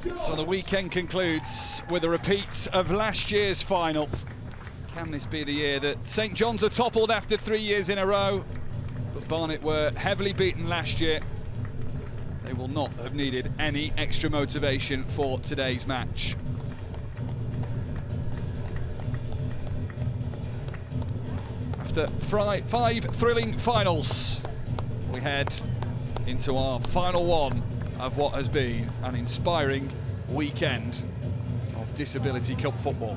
So the weekend concludes with a repeat of last year's final. Can this be the year that St John's are toppled after 3 years in a row? But Barnet were heavily beaten last year. They will not have needed any extra motivation for today's match. After 5 thrilling finals, we head into our final one of what has been an inspiring weekend of Disability Cup football.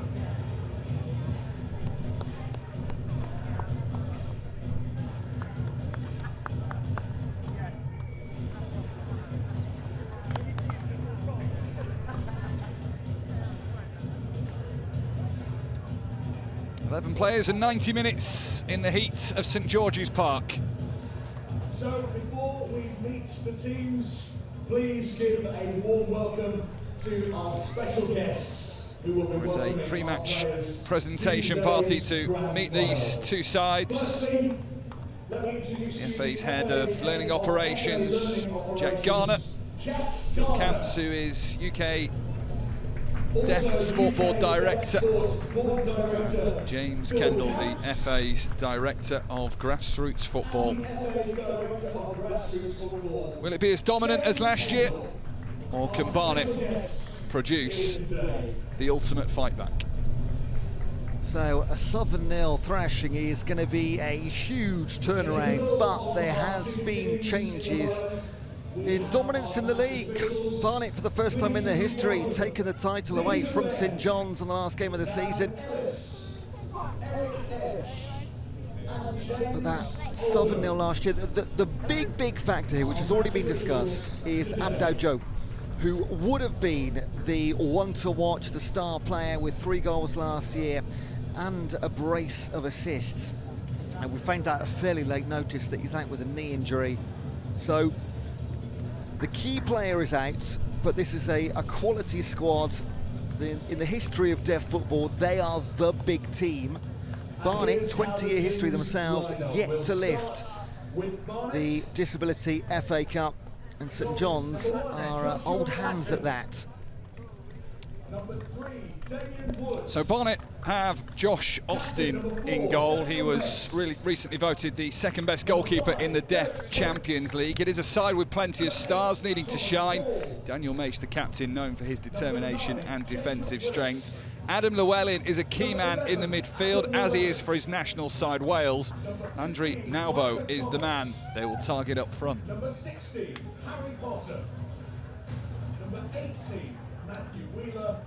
Players and 90 minutes in the heat of St George's Park. So before we meet the teams, please give a warm welcome to our special guests who will be welcoming. There is a pre-match presentation party to meet these two sides. The FA's head of learning operations, Jack Garner. Bill Camps, who is UK Deaf Sport Board Director. James Kendall, the FA's Director of Grassroots Football. Will it be as dominant as last year, or can Barnet produce the ultimate fight back? So a 7-0 thrashing is going to be a huge turnaround, but there has been changes in dominance in the league. Barnet, for the first time in their history, taking the title away from St John's in the last game of the season. But that 7-0 last year, the big factor here, which has already been discussed, is Abdou Joe, who would have been the one to watch, the star player with 3 goals last year and a brace of assists. And we found out a fairly late notice that he's out with a knee injury. So the key player is out, but this is a quality squad. In the history of deaf football, they are the big team. Barnet, 20-year history themselves, yet to lift the Disability FA Cup, and St John's are old hands at that. So Barnet have Josh Austin in goal. He was really recently voted the second best goalkeeper in the Deaf Champions League. It is a side with plenty of stars needing to shine. Daniel Mace, the captain, known for his determination and defensive strength. Adam Llewellyn is a key man in the midfield, as he is for his national side Wales. Andre Naubo is the man they will target up front. Number 16, Harry Potter. Number 18, Matthew Wheeler.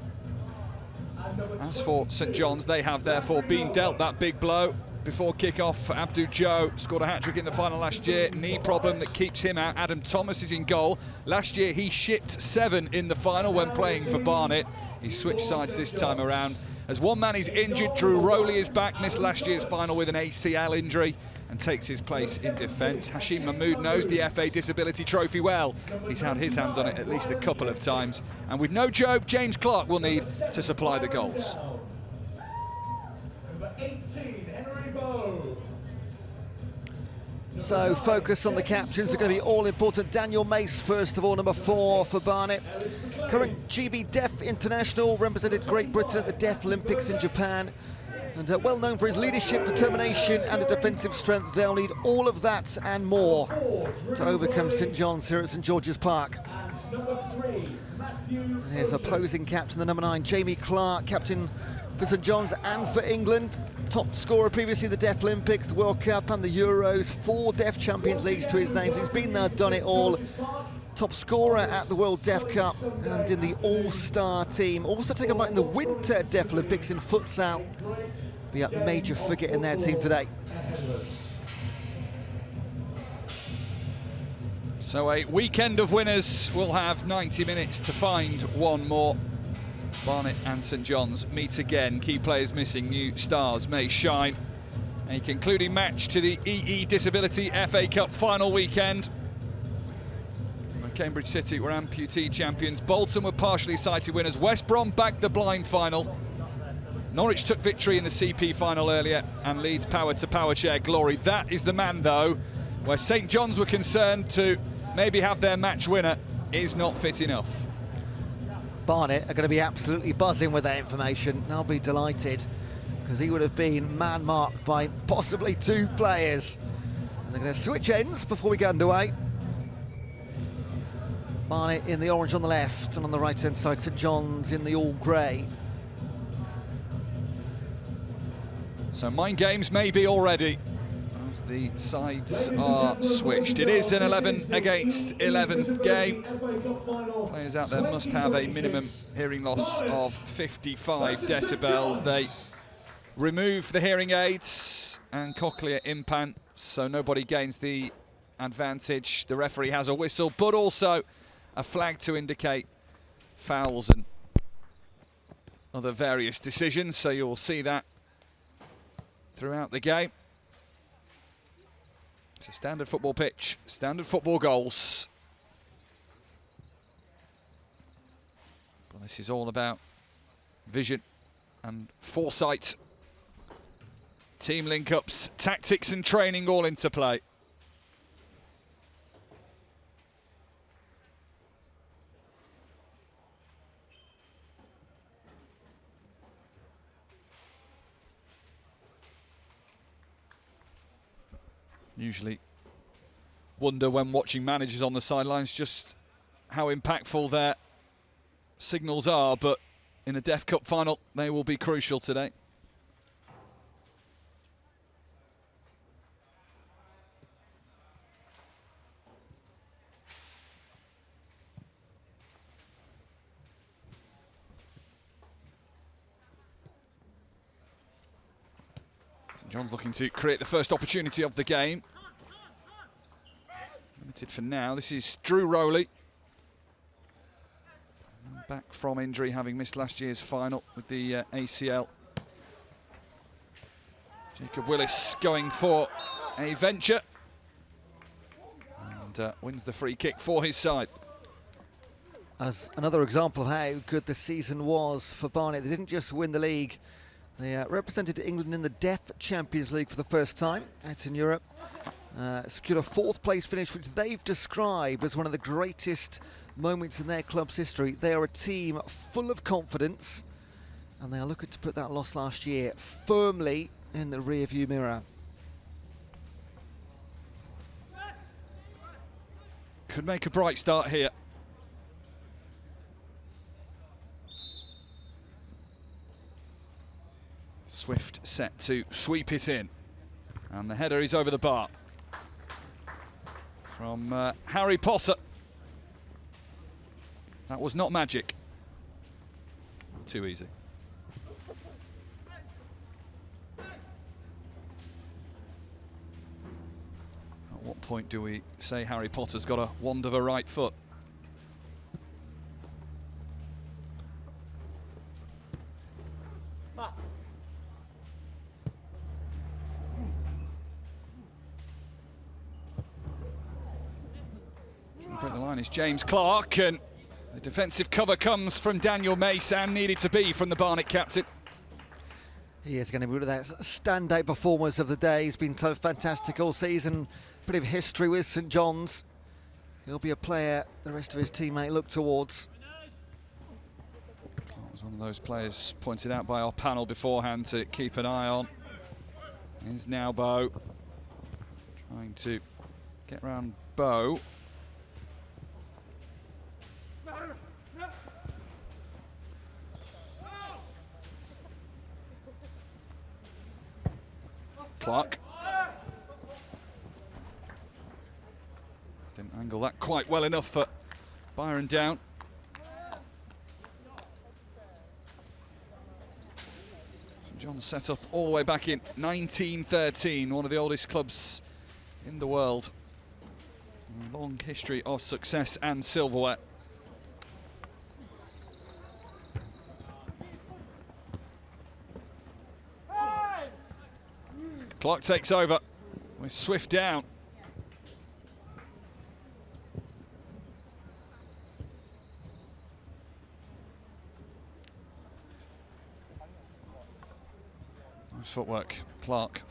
As for St John's, they have therefore been dealt that big blow before kick-off. Abdou Joe scored a hat-trick in the final last year. Knee problem that keeps him out. Adam Thomas is in goal. Last year he shipped 7 in the final when playing for Barnet. He switched sides this time around. As one man is injured, Drew Rowley is back, missed last year's final with an ACL injury and takes his place in defence. Hashim Mahmood knows the FA Disability Trophy well. He's had his hands on it at least a couple of times. And with no Joe, James Clark will need to supply the goals. Number 18, Henry Bowe. So focus on the captains are going to be all important. Daniel Mace, first of all, number 4 for Barnet. Current GB Deaf International, represented Great Britain at the Deaf Olympics in Japan. And well known for his leadership, determination and a defensive strength. They'll need all of that and more to overcome St John's here at St George's Park. And here's opposing captain, the number 9, Jamie Clark, captain for St John's and for England. Top scorer previously the Deaf Olympics, the World Cup and the Euros. 4 Deaf Champions Leagues to his name. He's been there, done it all. Top scorer at the World Deaf Cup and in the All-Star team. Also taken part in the Winter Deaf Olympics in futsal. Be a major figure in their team today. So a weekend of winners will have 90 minutes to find one more. Barnet and St John's meet again. Key players missing, new stars may shine. A concluding match to the EE Disability FA Cup final weekend. Cambridge City were amputee champions. Bolton were partially sighted winners. West Brom bagged the blind final. Norwich took victory in the CP final earlier, and Leeds power to power chair glory. That is the man, though, where St John's were concerned to maybe have their match winner, is not fit enough. Barnet are going to be absolutely buzzing with that information. They'll be delighted, because he would have been man-marked by possibly 2 players. And they're going to switch ends before we get underway. Barnet in the orange on the left, and on the right-hand side, St John's in the all-grey. So mind games maybe already, as the sides are switched. It is an 11 against 11 game. Players out there must have a minimum hearing loss of 55 decibels. They remove the hearing aids and cochlear implants, so nobody gains the advantage. The referee has a whistle, but also a flag to indicate fouls and other various decisions, so you'll see that throughout the game. It's a standard football pitch, standard football goals. But this is all about vision and foresight. Team link-ups, tactics and training all into play. Usually wonder when watching managers on the sidelines just how impactful their signals are, but in a Deaf Cup final they will be crucial today. St John's looking to create the first opportunity of the game. Limited for now. This is Drew Rowley. Back from injury, having missed last year's final with the ACL. Jacob Willis going for a venture. And wins the free kick for his side. As another example of how good the season was for Barnet. They didn't just win the league. They represented England in the Deaf Champions League for the first time out in Europe. Secured a 4th place finish, which they've described as one of the greatest moments in their club's history. They are a team full of confidence, and they are looking to put that loss last year firmly in the rear-view mirror. Could make a bright start here. Swift set to sweep it in, and the header is over the bar from Harry Potter. That was not magic. Too easy. At what point do we say Harry Potter's got a wand of a right foot? Break the line is James Clark, and the defensive cover comes from Daniel Mace, and needed to be from the Barnet captain. He is going to be one of the standout performers of the day. He's been so fantastic all season. Bit of history with St John's. He'll be a player the rest of his teammate look towards. Clark was one of those players pointed out by our panel beforehand to keep an eye on. Here's now Bow, trying to get round Bow. Clark. Didn't angle that quite well enough for Byron Down. St John's set up all the way back in 1913, one of the oldest clubs in the world. A long history of success and silverware. Clark takes over with Swift down. Nice footwork, Clark.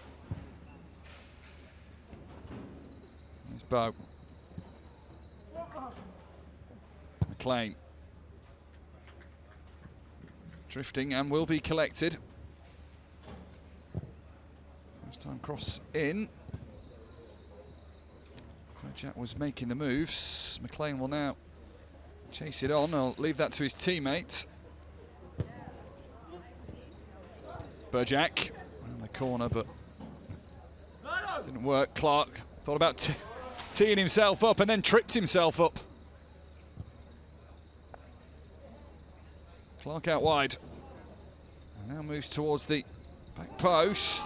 There's Bow. McLean. Drifting and will be collected. First time cross in. Jack was making the moves. McLean will now chase it on. I'll leave that to his teammate. Burjack around the corner, but didn't work. Clark thought about teeing himself up and then tripped himself up. Clark out wide. And now moves towards the back post.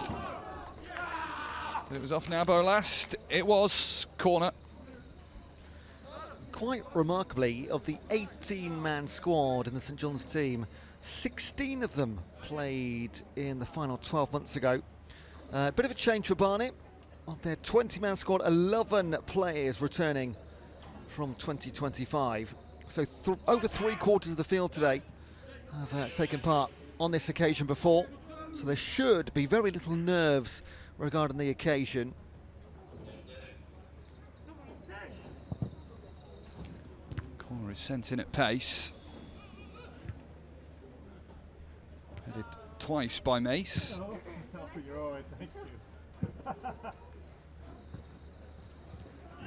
It was off now, Bolas. It was corner. Quite remarkably, of the 18-man squad in the St John's team, 16 of them played in the final 12 months ago. A bit of a change for Barnet. Of their 20-man squad, 11 players returning from 2025. So over 3/4 of the field today have taken part on this occasion before. So there should be very little nerves regarding the occasion. Corner is sent in at pace. Headed twice by Mace.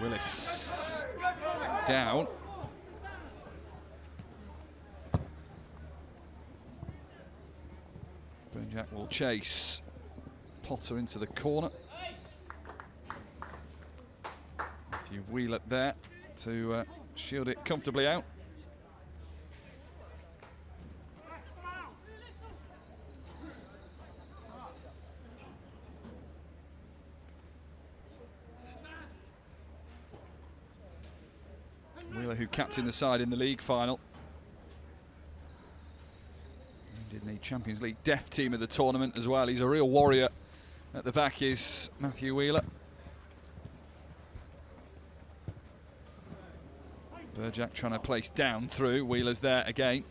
Willis down. Burjack will chase Potter into the corner. Matthew Wheeler there to shield it comfortably out. Wheeler, who captained the side in the league final. And in the Champions League deaf team of the tournament as well. He's a real warrior. At the back is Matthew Wheeler. Burjack trying to place down through. Wheeler's there again.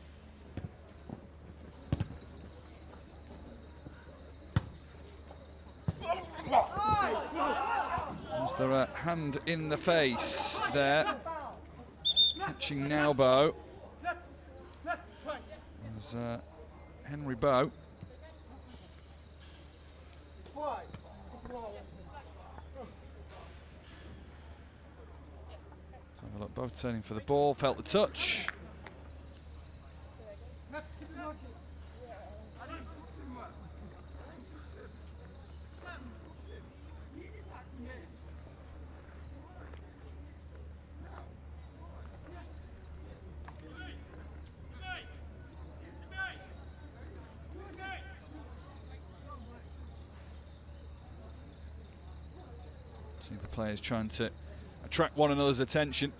Is there a hand in the face there? Catching now, Bow. There's Henry Bow. Let's have a look. Bow turning for the ball, felt the touch. See the players trying to attract one another's attention.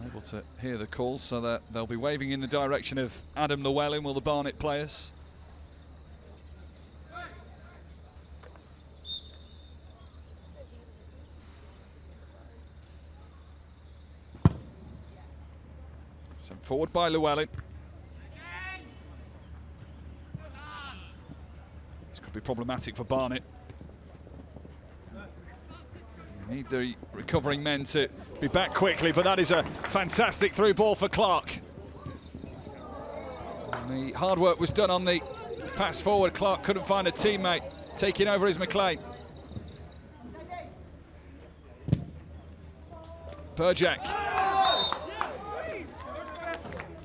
Able to hear the call, so that they'll be waving in the direction of Adam Llewellyn, will the Barnet players. Sent forward by Llewellyn. Could be problematic for Barnet. You need the recovering men to be back quickly, but that is a fantastic through ball for Clark. And the hard work was done on the pass forward. Clark couldn't find a teammate. Taking over is McLean. Burjack.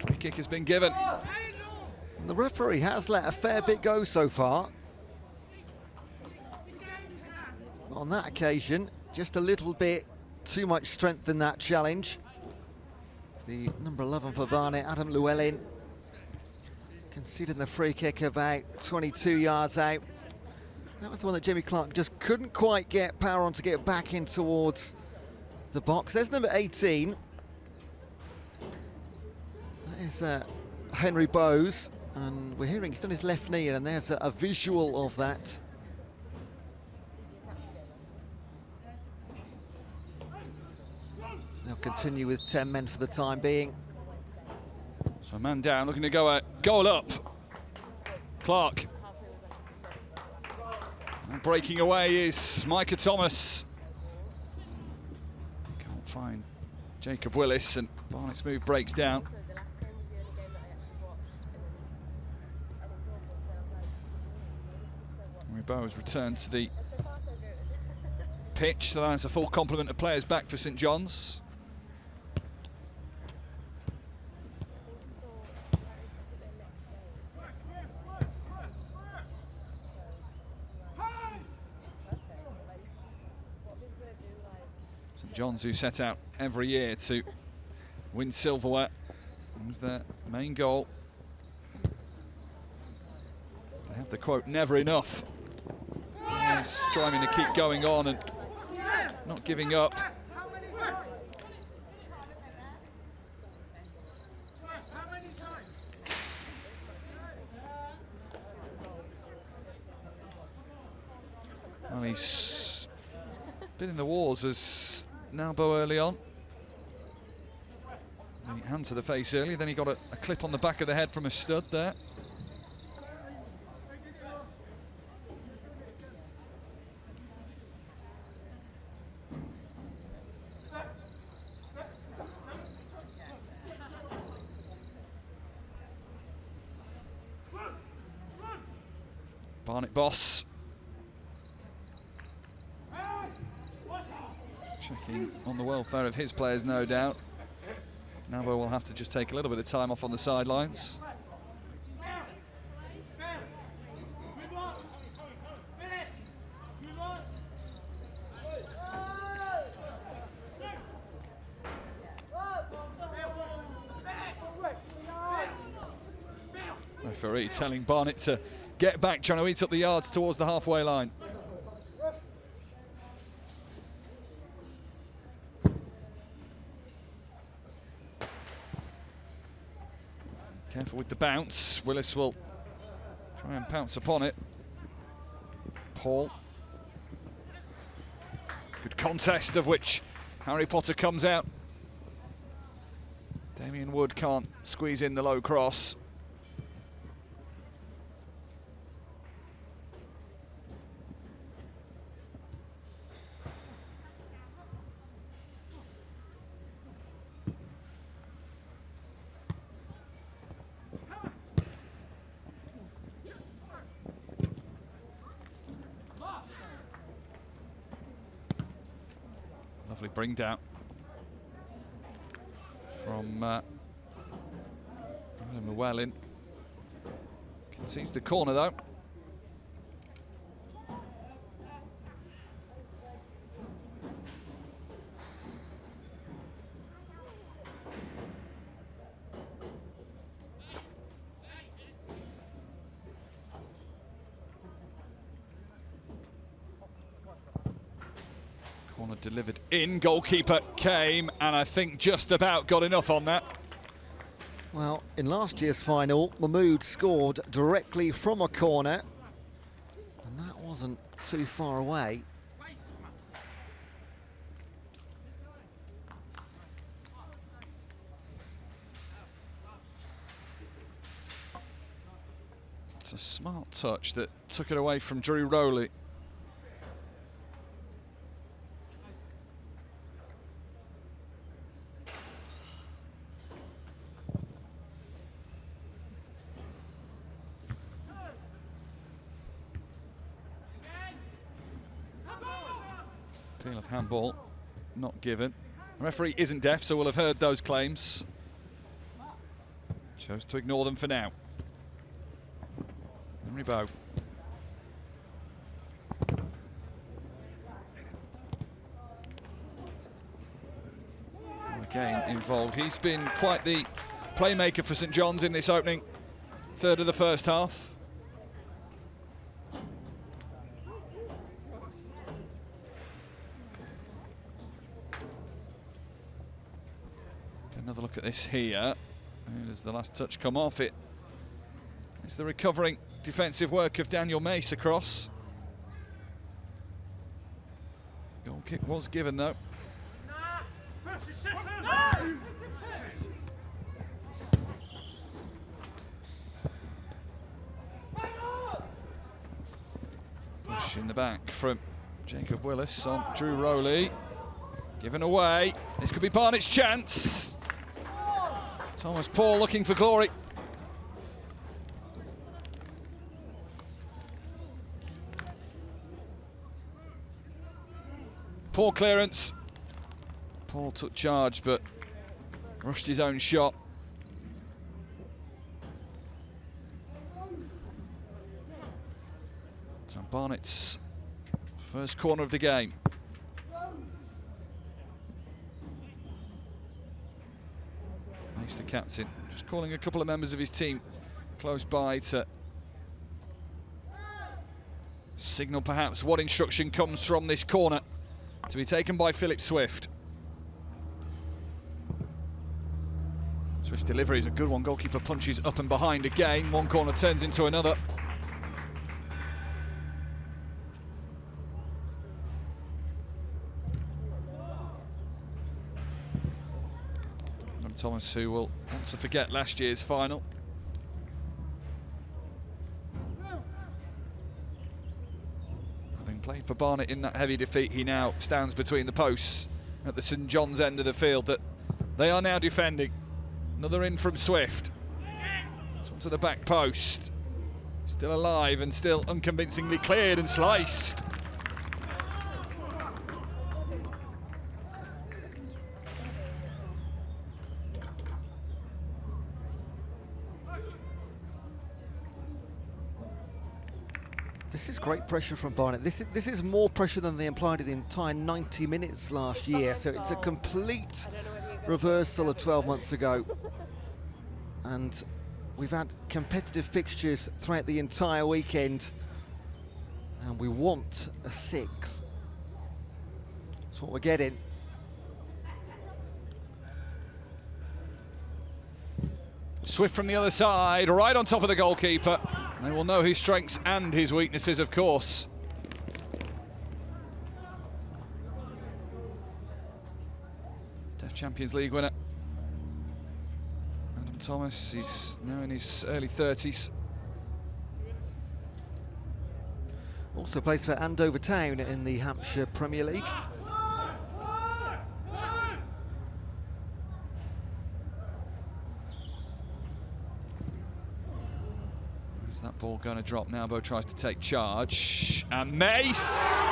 Free kick has been given. And the referee has let a fair bit go so far. On that occasion, just a little bit too much strength in that challenge. The number 11 for Barnet, Adam Llewellyn, conceding the free kick about 22 yards out. That was the one that Jamie Clark just couldn't quite get power on to get back in towards the box. There's number 18. That is Henry Bowes, and we're hearing he's done his left knee, and there's a visual of that. They'll continue with 10 men for the time being. So a man down, looking to go a goal up. Clark. And breaking away is Micah Thomas. Can't find Jacob Willis, and Barnet's move breaks down. Bows returned to the pitch, so that's a full complement of players back for St John's. St John's, who set out every year to win silverware, was their main goal. They have the quote, "never enough." He's striving to keep going on and not giving up. Well, he's been in the wars as Nalbo early on. Hand to the face early, then he got a clip on the back of the head from a stud there. Barnet boss checking on the welfare of his players, no doubt. Nalbo will have to just take a little bit of time off on the sidelines. Referee telling Barnet to get back, trying to eat up the yards towards the halfway line. Careful with the bounce. Willis will try and pounce upon it. Paul. Good contest, of which Harry Potter comes out. Damien Wood can't squeeze in the low cross. Lovely bring down from Llewellyn. Concedes the corner though. Corner delivered in, goalkeeper came, and I think just about got enough on that. Well, in last year's final, Mahmood scored directly from a corner, and that wasn't too far away. It's a smart touch that took it away from Drew Rowley. Deal of handball not given. The referee isn't deaf, so we'll have heard those claims. Chose to ignore them for now. Henry Bow. Again involved. He's been quite the playmaker for St John's in this opening third of the first half. Another look at this here. And as the last touch come off, it's the recovering defensive work of Daniel Mace across. Goal kick was given though. Push in the back from Jacob Willis on Drew Rowley. Given away. This could be Barnet's chance. Thomas Paul looking for glory. Poor clearance. Paul took charge, but rushed his own shot. So Barnet's first corner of the game. Makes the captain. Just calling a couple of members of his team close by to signal perhaps what instruction comes from this corner, to be taken by Philip Swift. Swift's delivery is a good one. Goalkeeper punches up and behind again. One corner turns into another. And Thomas, who will want to forget last year's final. Played for Barnet in that heavy defeat, he now stands between the posts at the St John's end of the field that they are now defending. Another in from Swift. This one to the back post. Still alive and still unconvincingly cleared and sliced. This is great pressure from Barnet. This is more pressure than they applied in the entire 90 minutes last year. So it's a complete reversal of 12 months ago. And we've had competitive fixtures throughout the entire weekend. And we want a sixth. That's what we're getting. Swift from the other side, right on top of the goalkeeper. They will know his strengths and his weaknesses, of course. Def Champions League winner Adam Thomas, he's now in his early 30s. Also plays for Andover Town in the Hampshire Premier League. That ball going to drop now. Bo tries to take charge. And Mace!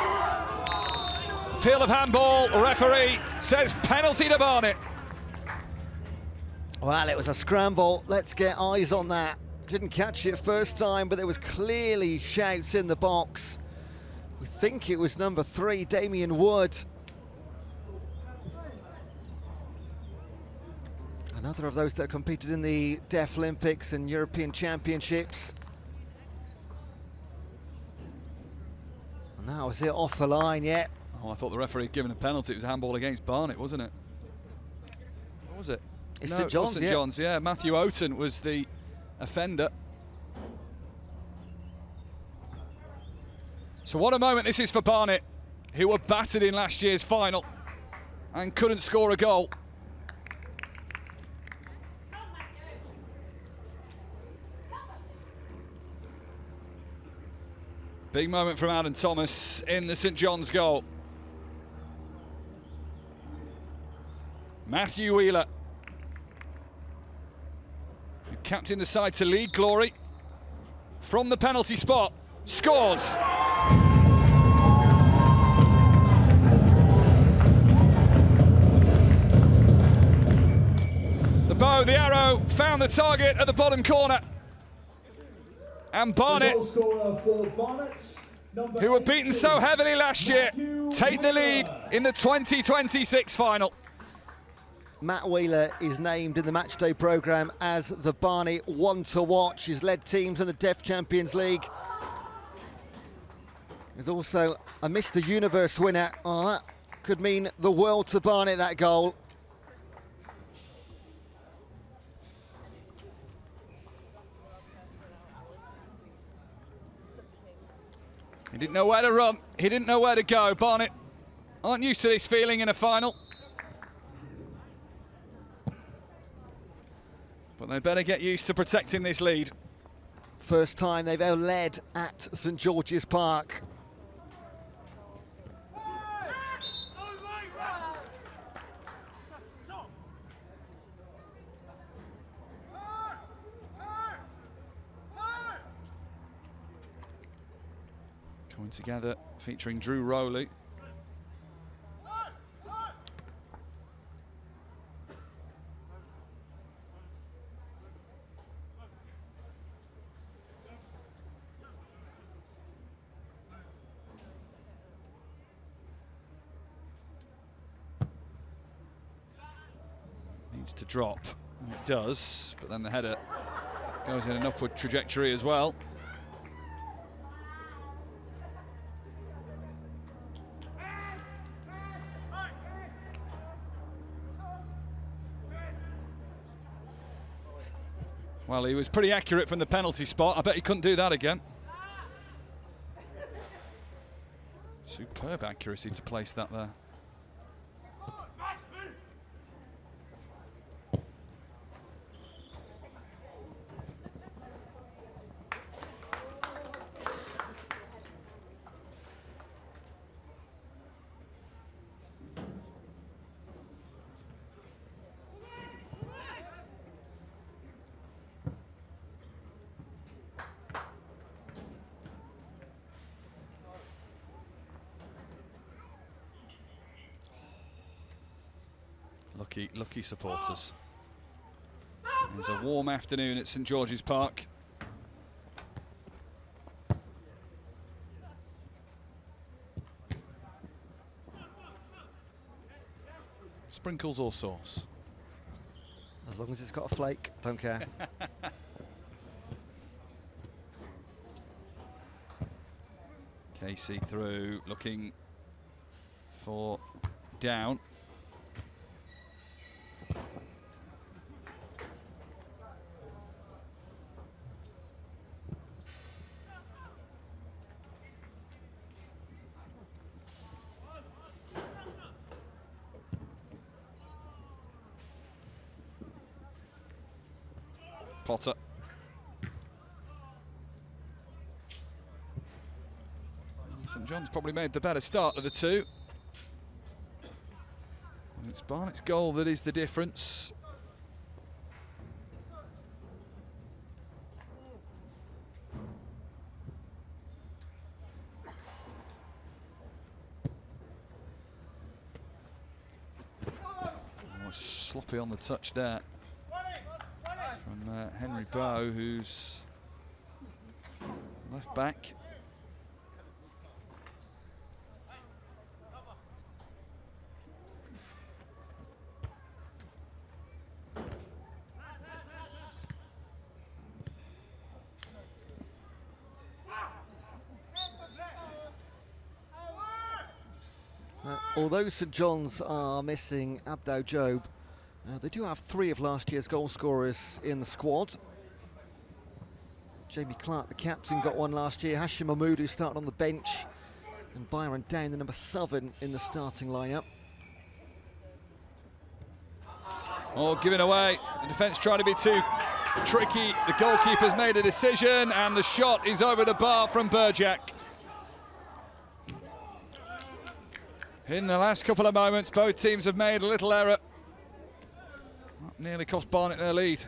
Appeal of handball. Referee says penalty to Barnet. Well, it was a scramble. Let's get eyes on that. Didn't catch it first time, but there was clearly shouts in the box. We think it was number 3, Damien Wood. Another of those that competed in the Deaf Olympics and European Championships. And that was it, off the line, yeah. Oh, I thought the referee had given a penalty. It was a handball against Barnet, wasn't it? What was it? It's no, St John's, St John's, yeah. Matthew Oaten was the offender. So what a moment this is for Barnet, who were battered in last year's final and couldn't score a goal. Big moment from Adam Thomas in the St John's goal. Matthew Wheeler, who captained the side to league glory from the penalty spot, scores. The bow, the arrow, found the target at the bottom corner. And Barnet, who were beaten so heavily last year, take the lead in the 2026 final. Matt Wheeler is named in the matchday programme as the Barnet one to watch. He's led teams in the Deaf Champions League. He's also a Mr. Universe winner. Oh, that could mean the world to Barnet, that goal. He didn't know where to run. He didn't know where to go. Barnet aren't used to this feeling in a final. But they better get used to protecting this lead. First time they've ever led at St George's Park. Coming together, featuring Drew Rowley. Needs to drop, and it does, but then the header goes in an upward trajectory as well. Well, he was pretty accurate from the penalty spot. I bet he couldn't do that again. Superb accuracy to place that there. Lucky supporters. It's a warm afternoon at St George's Park. Sprinkles or sauce? As long as it's got a flake, don't care. Casey through, looking for down. Potter. St John's probably made the better start of the two. And it's Barnet's goal that is the difference. Oh, sloppy on the touch there. From Henry Bowe, who's left back. Although St John's are missing Abdou Jobe, they do have 3 of last year's goal scorers in the squad. Jamie Clark, the captain, got one last year. Hashim Mahmood, who started on the bench. And Byron Down, the number 7 in the starting lineup. Oh, giving away. The defence trying to be too tricky. The goalkeeper's made a decision, and the shot is over the bar from Burjak. In the last couple of moments, both teams have made a little error. That nearly cost Barnet their lead.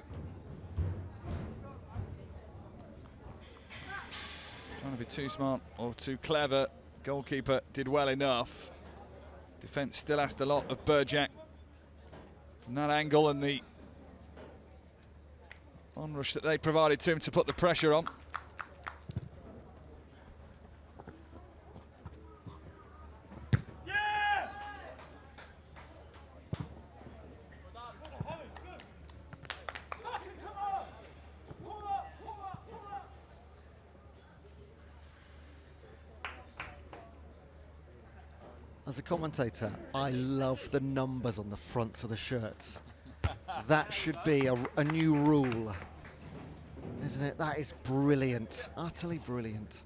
Trying to be too smart or too clever. Goalkeeper did well enough. Defence still asked a lot of Burjak from that angle, and the onrush that they provided to him to put the pressure on. As a commentator, I love the numbers on the fronts of the shirts. That should be a new rule, isn't it? That is brilliant, utterly brilliant.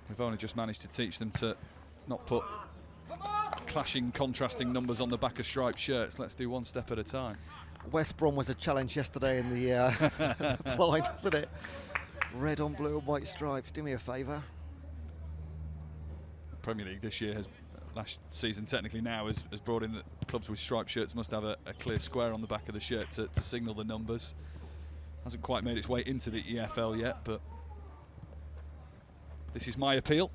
We've only just managed to teach them to not put clashing, contrasting numbers on the back of striped shirts. Let's do one step at a time. West Brom was a challenge yesterday in the, the blind, wasn't it? Red on blue and white stripes. Do me a favour. Premier League this year has, last season technically now, has brought in that clubs with striped shirts must have a clear square on the back of the shirt to signal the numbers. Hasn't quite made its way into the EFL yet, but this is my appeal.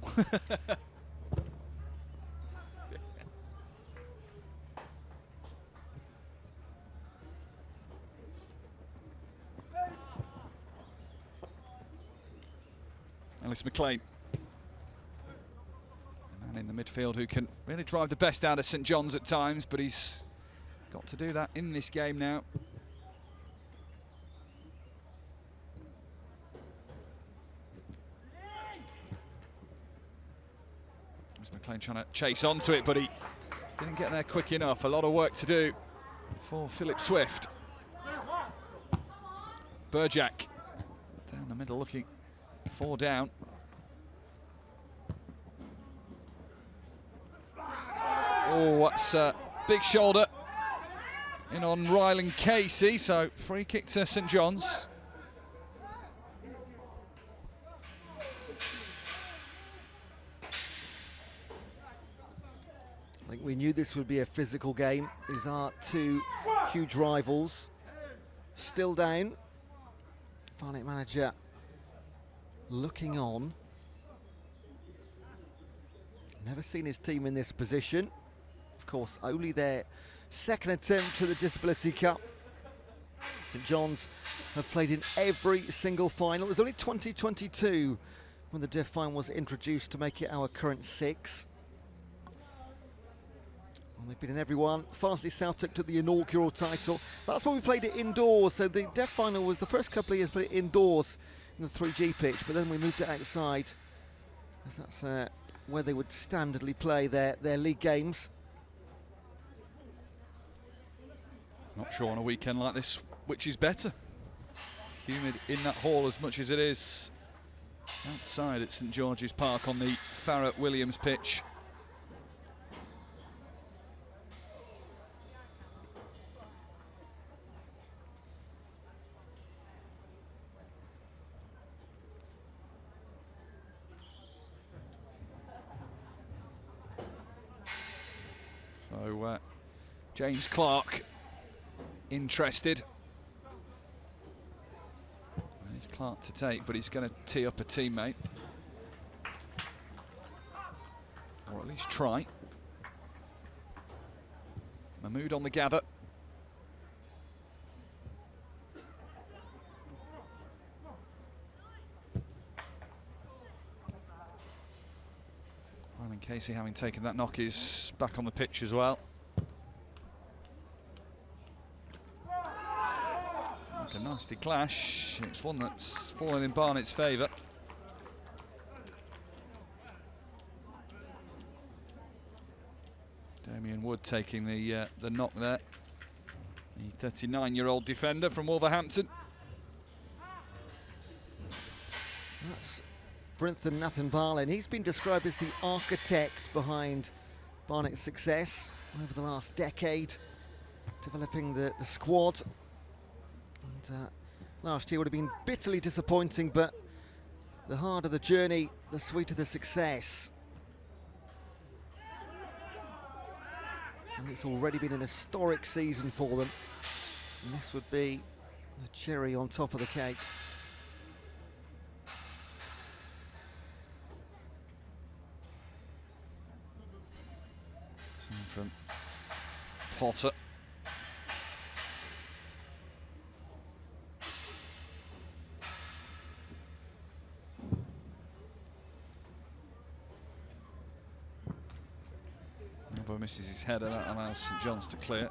Ellis McLean, the man in the midfield who can really drive the best out of St John's at times, but he's got to do that in this game now. There's McLean trying to chase onto it, but he didn't get there quick enough. A lot of work to do for Philip Swift. Burjack down the middle looking 4 down. Oh, that's a big shoulder in on Ryland Casey, so free kick to St John's. I think we knew this would be a physical game. These are two huge rivals. Still down. Barnet manager looking on. Never seen his team in this position. Of course, only their second attempt to the Disability Cup. St John's have played in every single final. It was only 2022 when the Div final was introduced to make it our current 6. And they've been in every one. Farnsley South took the inaugural title. That's when we played it indoors. So the Div final was the first couple of years, but indoors in the 3G pitch. But then we moved it outside, as that's where they would standardly play their league games. Not sure on a weekend like this which is better. Humid in that hall as much as it is outside at St George's Park on the Farrah Williams pitch. So James Clark interested. And it's Clark to take, but he's going to tee up a teammate. Or at least try. Mahmood on the gather. Ryland Casey, having taken that knock, is back on the pitch as well. Like a nasty clash. It's one that's fallen in Barnet's favour. Damien Wood taking the knock there. The 39-year-old defender from Wolverhampton. That's Brinton Nathan-Barlin. He's been described as the architect behind Barnet's success over the last decade, developing the squad. And last year would have been bitterly disappointing, but the harder the journey, the sweeter the success. And it's already been an historic season for them. And this would be the cherry on top of the cake. From Potter. Elbow misses his head and that allows St John's to clear.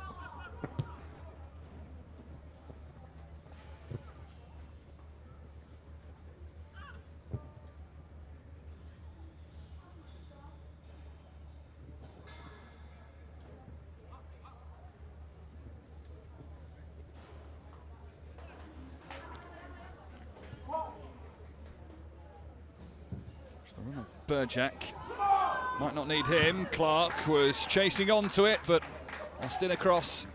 The run of Burjack might not need him. Clark was chasing onto it, but Austin across.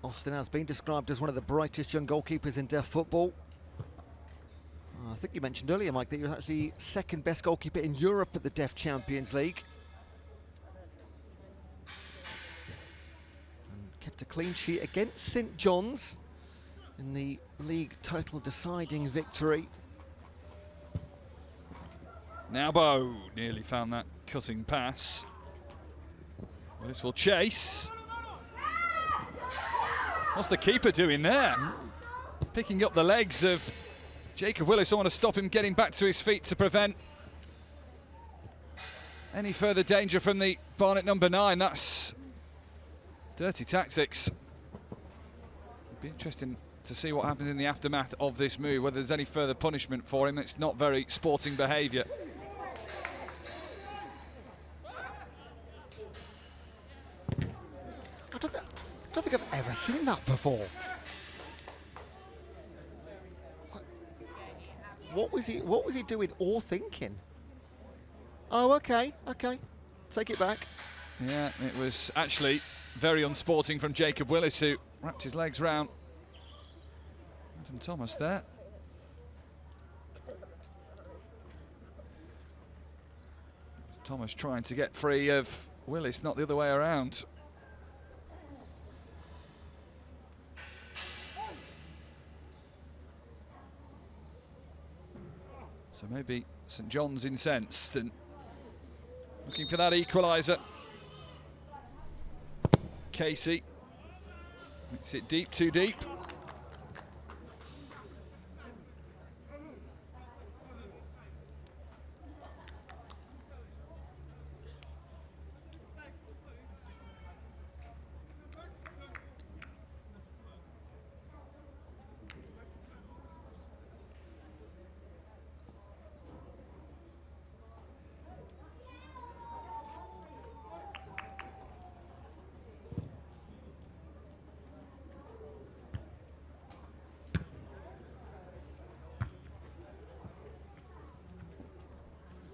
Austin has been described as one of the brightest young goalkeepers in Deaf football. I think you mentioned earlier, Mike, that you're actually second best goalkeeper in Europe at the Deaf Champions League. a clean sheet against St John's in the league title deciding victory. Now Bow nearly found that cutting pass. Willis will chase. What's the keeper doing there? Picking up the legs of Jacob Willis. I want to stop him getting back to his feet to prevent any further danger from the Barnet number 9. That's dirty tactics. It'll be interesting to see what happens in the aftermath of this move, whether there's any further punishment for him. It's not very sporting behaviour. I don't think I've ever seen that before. What was he doing or thinking? Oh, okay. Take it back. Yeah, it was actually very unsporting from Jacob Willis, who wrapped his legs round Adam Thomas there. Thomas trying to get free of Willis, not the other way around. So maybe St John's incensed and looking for that equaliser. Casey hits it deep, too deep.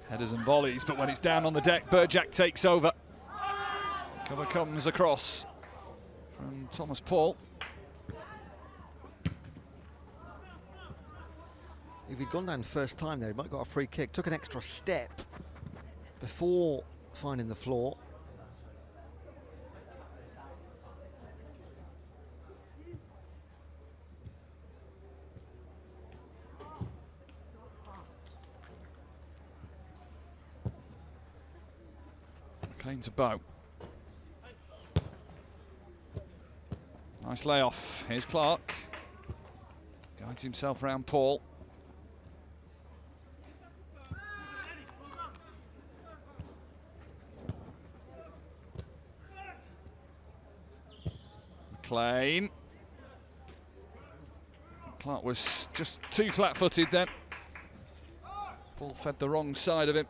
Headers and volleys, but when it's down on the deck, Burjack takes over. Cover comes across from Thomas Paul. If he'd gone down first time there, he might have got a free kick. Took an extra step before finding the floor. Clean to Bow. Nice layoff. Here's Clark. Guides himself around Paul. McLean. Clark was just too flat-footed then. Paul fed the wrong side of him.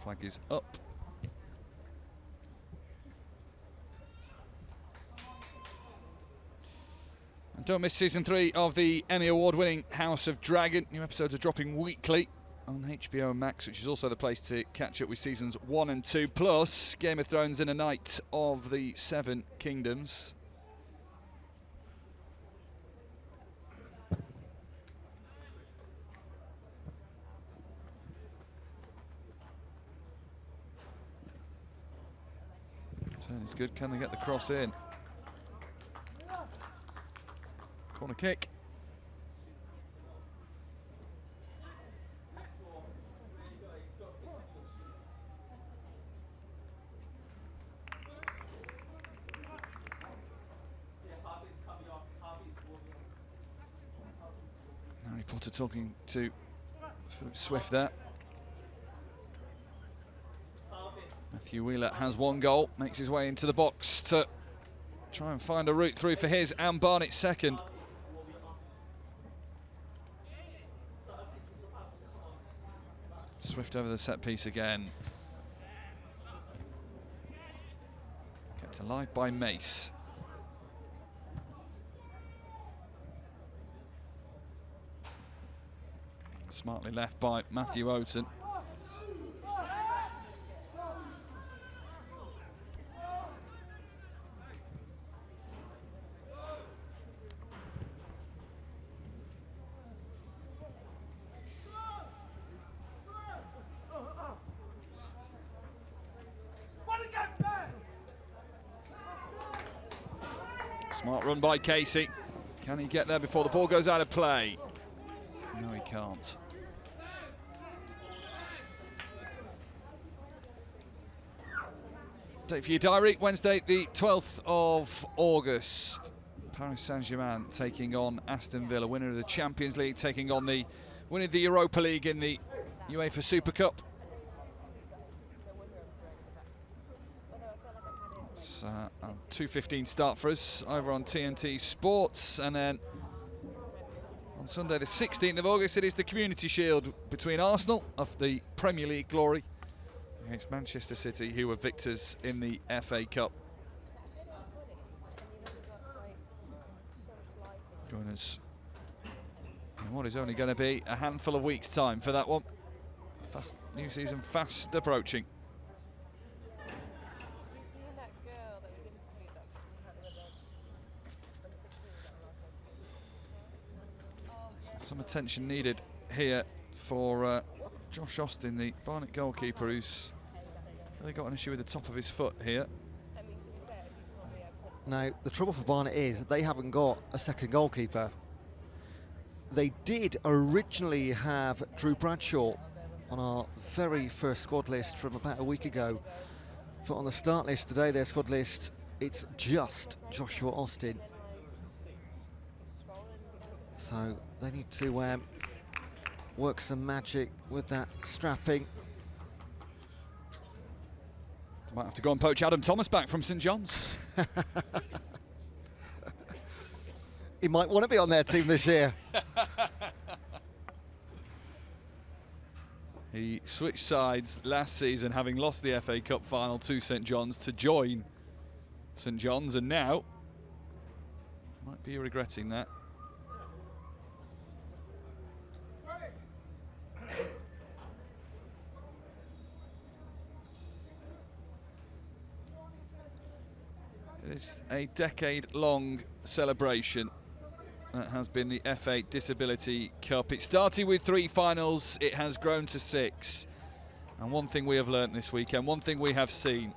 Flag is up. And don't miss season 3 of the Emmy Award-winning House of Dragon. New episodes are dropping weekly on HBO Max, which is also the place to catch up with seasons 1 and 2, plus Game of Thrones in a Night of the Seven Kingdoms. Turn is good. Can they get the cross in? Corner kick. Harry Potter talking to Philip Swift there. Matthew Wheeler has one goal, makes his way into the box to try and find a route through for his and Barnet's second. Swift over the set piece again. Kept alive by Mace. Smartly left by Matthew Oughton. Smart run by Casey. Can he get there before the ball goes out of play? No, he can't. Date for your diary, Wednesday the 12th of August. Paris Saint-Germain taking on Aston Villa, winner of the Champions League, taking on the winner of the Europa League in the UEFA Super Cup. It's a 2:15 start for us over on TNT Sports, and then on Sunday the 16th of August it is the Community Shield between Arsenal of the Premier League glory against Manchester City, who were victors in the FA Cup. Join us in what is only going to be a handful of weeks' time for that one. New season fast approaching. Some attention needed here for Josh Austin, the Barnet goalkeeper, who's really got an issue with the top of his foot here. Now, the trouble for Barnet is that they haven't got a second goalkeeper. They did originally have Drew Bradshaw on our very first squad list from about a week ago. But on the start list today, their squad list, it's just Joshua Austin. So they need to work some magic with that strapping. Might have to go and poach Adam Thomas back from St John's. He might want to be on their team this year. He switched sides last season, having lost the FA Cup final to St John's to join St John's, and now might be regretting that. It is a decade-long celebration that has been the FA Disability Cup. It started with 3 finals, it has grown to 6. And one thing we have learnt this weekend, one thing we have seen,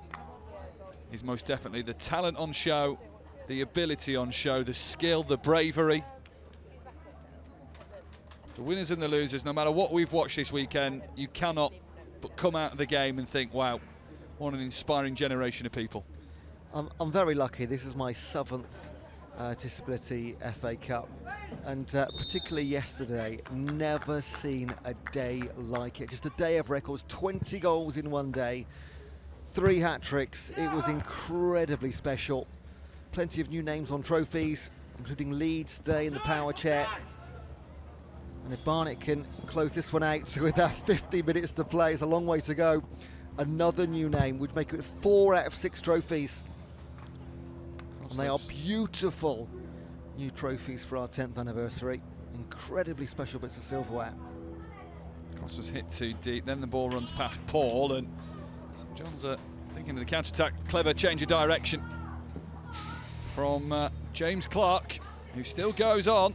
is most definitely the talent on show, the ability on show, the skill, the bravery. The winners and the losers, no matter what we've watched this weekend, you cannot but come out of the game and think, wow, what an inspiring generation of people. I'm very lucky. This is my 7th Disability FA Cup, and particularly yesterday, never seen a day like it. Just a day of records, 20 goals in one day, 3 hat-tricks. It was incredibly special. Plenty of new names on trophies, including Leeds today in the power chair. And if Barnet can close this one out with that 50 minutes to play, it's a long way to go. Another new name would make it 4 out of 6 trophies. And they are beautiful new trophies for our 10th anniversary. Incredibly special bits of silverware. Cross was hit too deep, then the ball runs past Paul, and St John's are thinking of the counter-attack. Clever change of direction from James Clark, who still goes on.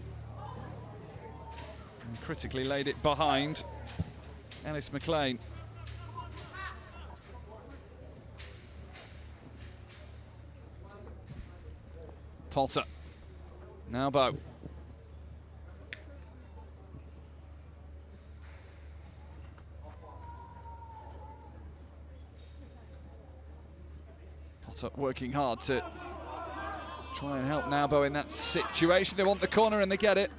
And critically laid it behind Ellis McLean. Potter, now Bow. Potter working hard to try and help Naubo in that situation. They want the corner and they get it.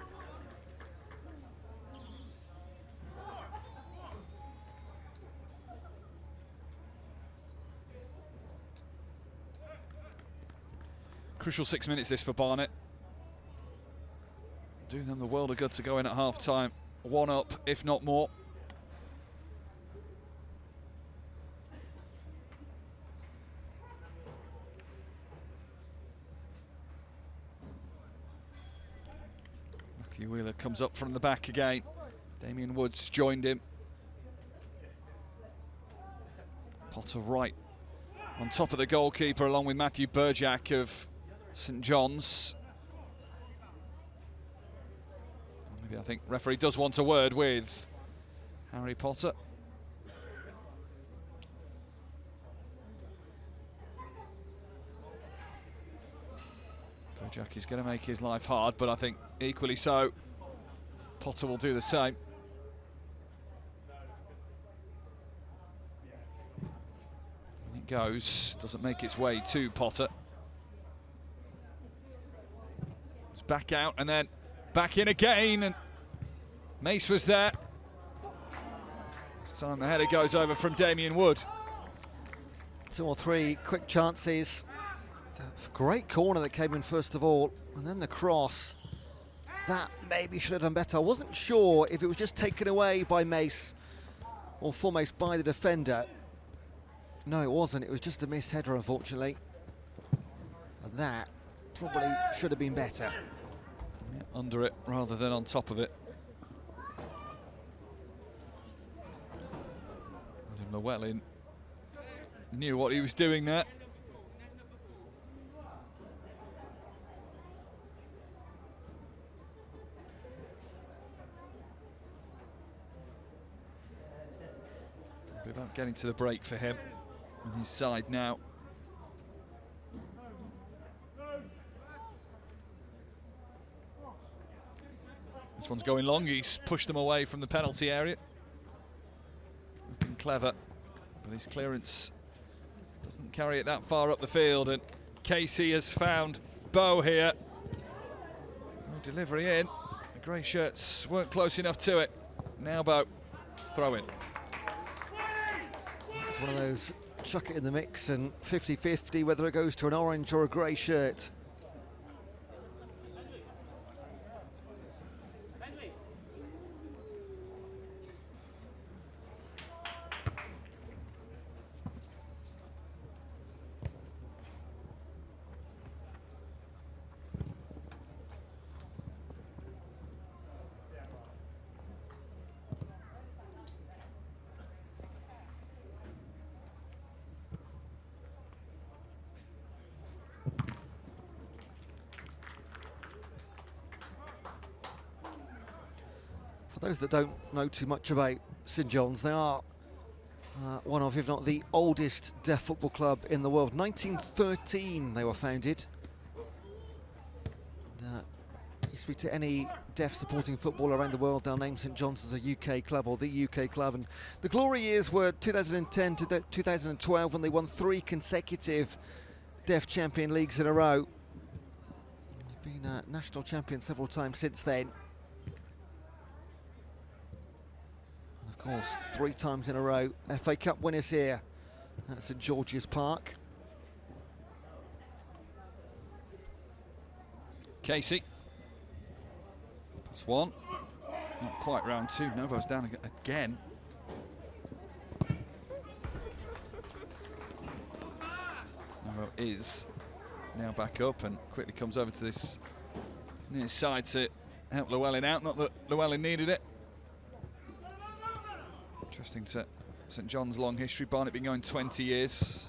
Crucial 6 minutes this for Barnet. Do them the world of good to go in at half-time. 1 up, if not more. Matthew Wheeler comes up from the back again. Damien Woods joined him. Potter right on top of the goalkeeper, along with Matthew Burjack of St John's. Maybe I think referee does want a word with Harry Potter. Jackie's going to make his life hard, but I think equally so, Potter will do the same. And it goes, doesn't make its way to Potter. It's back out and then back in again, and Mace was there. This time the header goes over from Damien Wood. 2 or 3 quick chances. The great corner that came in first of all, and then the cross. That maybe should have done better. I wasn't sure if it was just taken away by Mace or for Mace by the defender. No, it wasn't. It was just a missed header, unfortunately. And that probably should have been better. Yeah, under it rather than on top of it. Llewellyn knew what he was doing there. Be about getting to the break for him on his side now. This one's going long. He's pushed them away from the penalty area. Looking clever, but his clearance doesn't carry it that far up the field, and Casey has found Bow here. No delivery in. The grey shirts weren't close enough to it. Now Bow, throw in. It's one of those chuck it in the mix and 50-50 whether it goes to an orange or a grey shirt. For those that don't know too much about St John's, they are one of, if not the oldest deaf football club in the world. 1913 they were founded. You speak to any deaf supporting football around the world, they'll name St John's as a UK club or the UK club. And the glory years were 2010 to 2012 when they won 3 consecutive deaf champion leagues in a row. They've been national champions several times since then. Of course, 3 times in a row, FA Cup winners here at St George's Park. Casey. That's 1. Not quite round 2. Novo's down again. Novo is now back up and quickly comes over to this near side to help Llewellyn out. Not that Llewellyn needed it. Interesting to St John's long history. Barnet been going 20 years.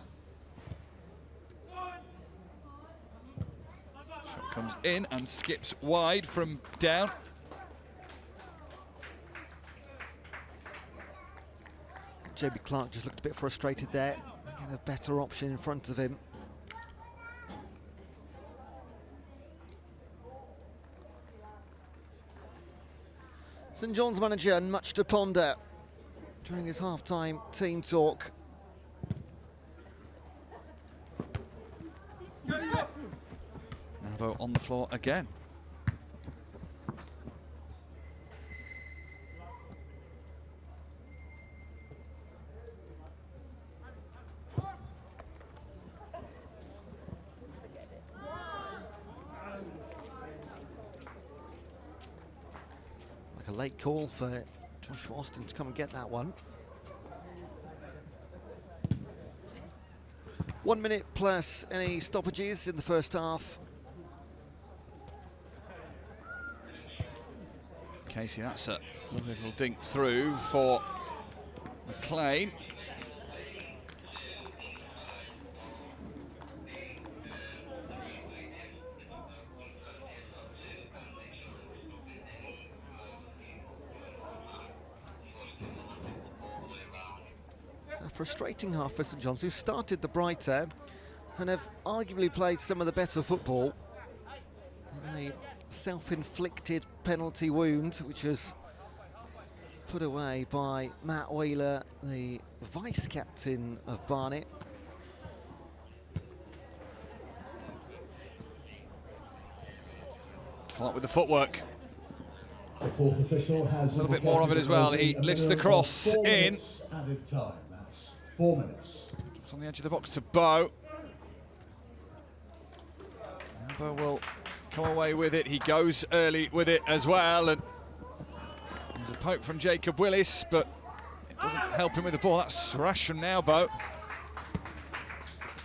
Shot comes in and skips wide from down. JB Clark just looked a bit frustrated there. He had a better option in front of him. St John's manager, much to ponder during his half-time team talk. Navo on the floor again. Like a late call for Joshua Austin to come and get that one. 1 minute plus any stoppages in the first half. Casey, that's a little dink through for McLean. A frustrating half for St John's, who started the brighter and have arguably played some of the better football. self-inflicted penalty wound, which was put away by Matt Wheeler, the vice-captain of Barnet. Clark with the footwork. The fourth official has a little bit more of it as well. He lifts the cross in. Added time. That's 4 minutes. It's on the edge of the box to Bow. And Bow will come away with it. He goes early with it as well. And there's a poke from Jacob Willis, but it doesn't help him with the ball. That's rash from now, Bow.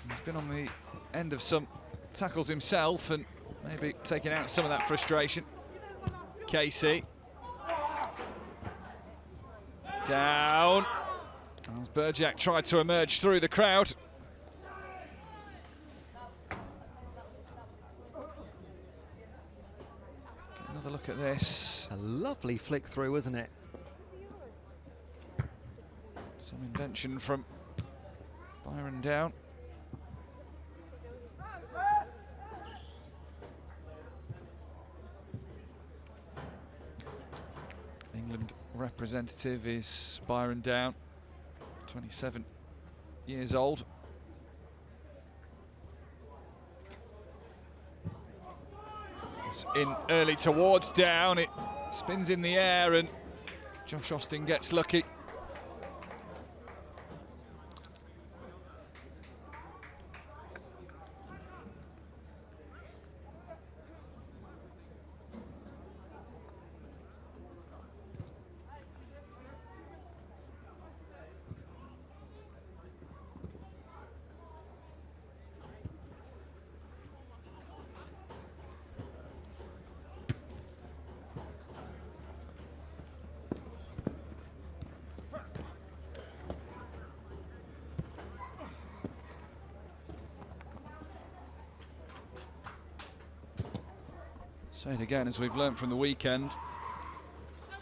He's been on the end of some tackles himself and maybe taking out some of that frustration. Casey. Down. As Burjak tried to emerge through the crowd. Get another look at this. A lovely flick through, isn't it? Some invention from Byron Down. England representative is Byron Down, 27 years old. It's in early towards Down, it spins in the air and Josh Austin gets lucky. Say it again, as we've learned from the weekend,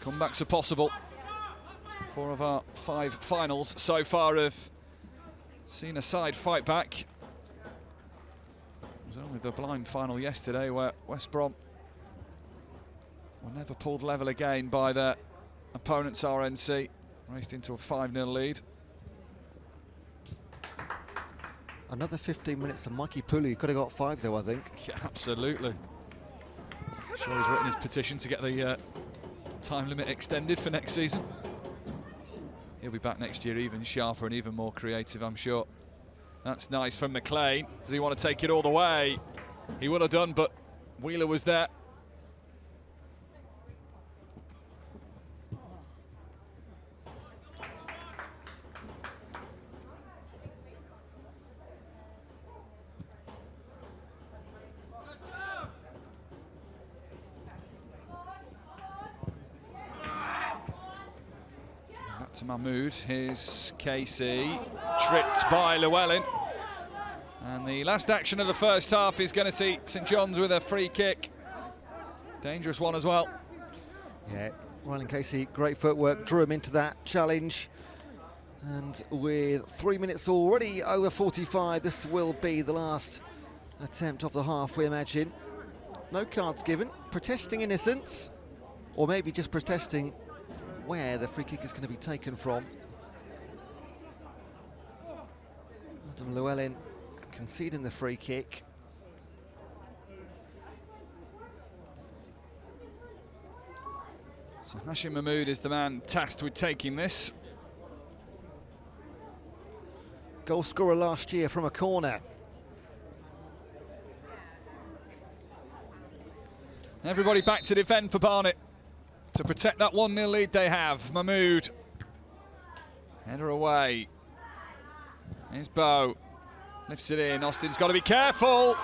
comebacks are possible. 4 of our 5 finals so far have seen a side fight back. It was only the blind final yesterday where West Brom were never pulled level again by their opponents RNC, raced into a 5-0 lead. Another 15 minutes of Mikey Pooley, could have got 5 though, I think. Yeah, absolutely. Sure, he's written his petition to get the time limit extended for next season. He'll be back next year even sharper and even more creative, I'm sure. That's nice from McLean. Does he want to take it all the way? He would have done, but Wheeler was there. To Mahmood, here's Casey, tripped by Llewellyn. And the last action of the first half is going to see St John's with a free kick. Dangerous one as well. Yeah, Rylan Casey, great footwork, drew him into that challenge. And with 3 minutes already over 45, this will be the last attempt of the half, we imagine. No cards given, protesting innocence, or maybe just protesting where the free kick is going to be taken from. Adam Llewellyn conceding the free kick. So Hashim Mahmood is the man tasked with taking this. Goal scorer last year from a corner. Everybody back to defend for Barnet to protect that 1-0 lead they have. Mahmood, header away. Here's Bow, lifts it in. Austin's got to be careful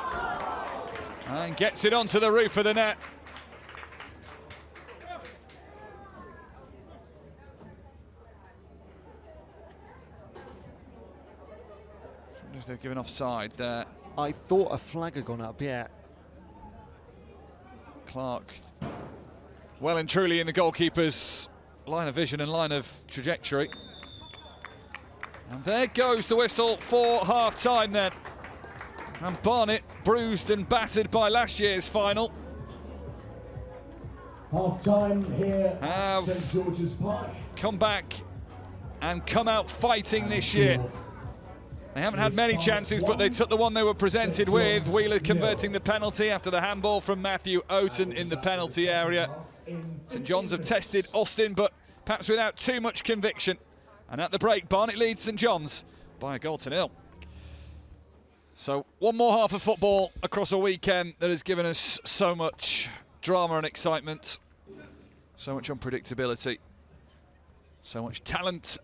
and gets it onto the roof of the net. If they're given offside there. I thought a flag had gone up, yeah. Clark well and truly in the goalkeeper's line of vision and line of trajectory. And there goes the whistle for half-time then. And Barnet, bruised and battered by last year's final, Half time here have at St George's Park. Come back and come out fighting this year. They haven't had many chances, but they took the one they were presented with. Wheeler converting the penalty after the handball from Matthew Oaten in the penalty area. St John's have tested Austin, but perhaps without too much conviction. And at the break, Barnet leads St John's by 1-0. So one more half of football across a weekend that has given us so much drama and excitement, so much unpredictability, so much talent,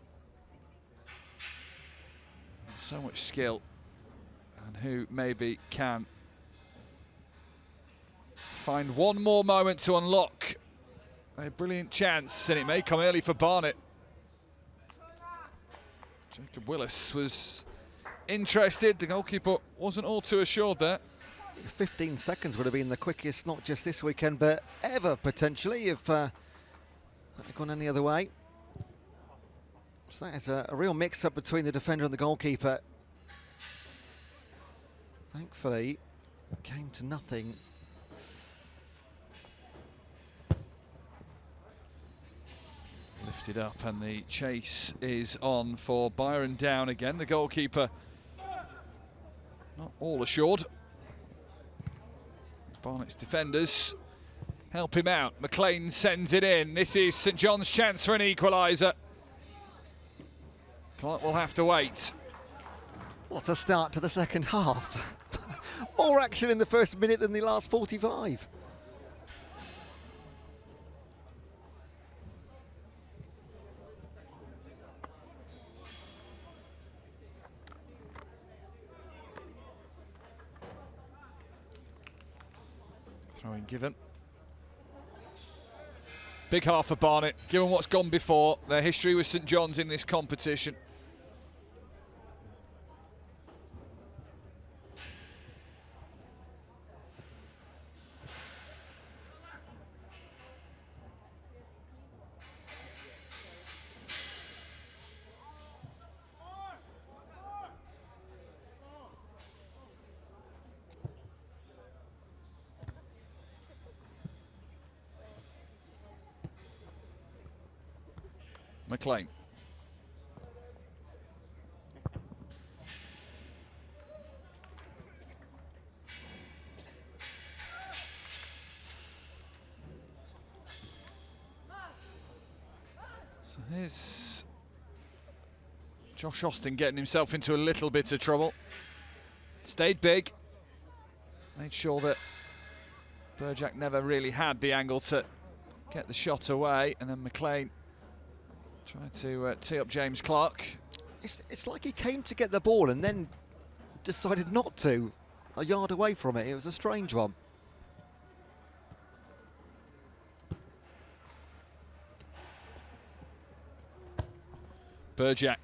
so much skill, and who maybe can find one more moment to unlock a brilliant chance, and it may come early for Barnet. Jacob Willis was interested, the goalkeeper wasn't all too assured there. 15 seconds would have been the quickest, not just this weekend, but ever potentially, if that had gone any other way. So that is a real mix-up between the defender and the goalkeeper. Thankfully, came to nothing. Lifted up and the chase is on for Byron Down again. The goalkeeper not all assured. Barnet's defenders help him out. McLean sends it in. This is St John's chance for an equaliser. Clark will have to wait. What a start to the second half. More action in the first minute than the last 45. Throwing given. Big half for Barnet, given what's gone before, their history with St John's in this competition. McLean. So here's Josh Austin getting himself into a little bit of trouble. Stayed big. Made sure that Burjack never really had the angle to get the shot away, and then McLean tried to tee up James Clark. It's like he came to get the ball and then decided not to, a yard away from it. It was a strange one. Burjack.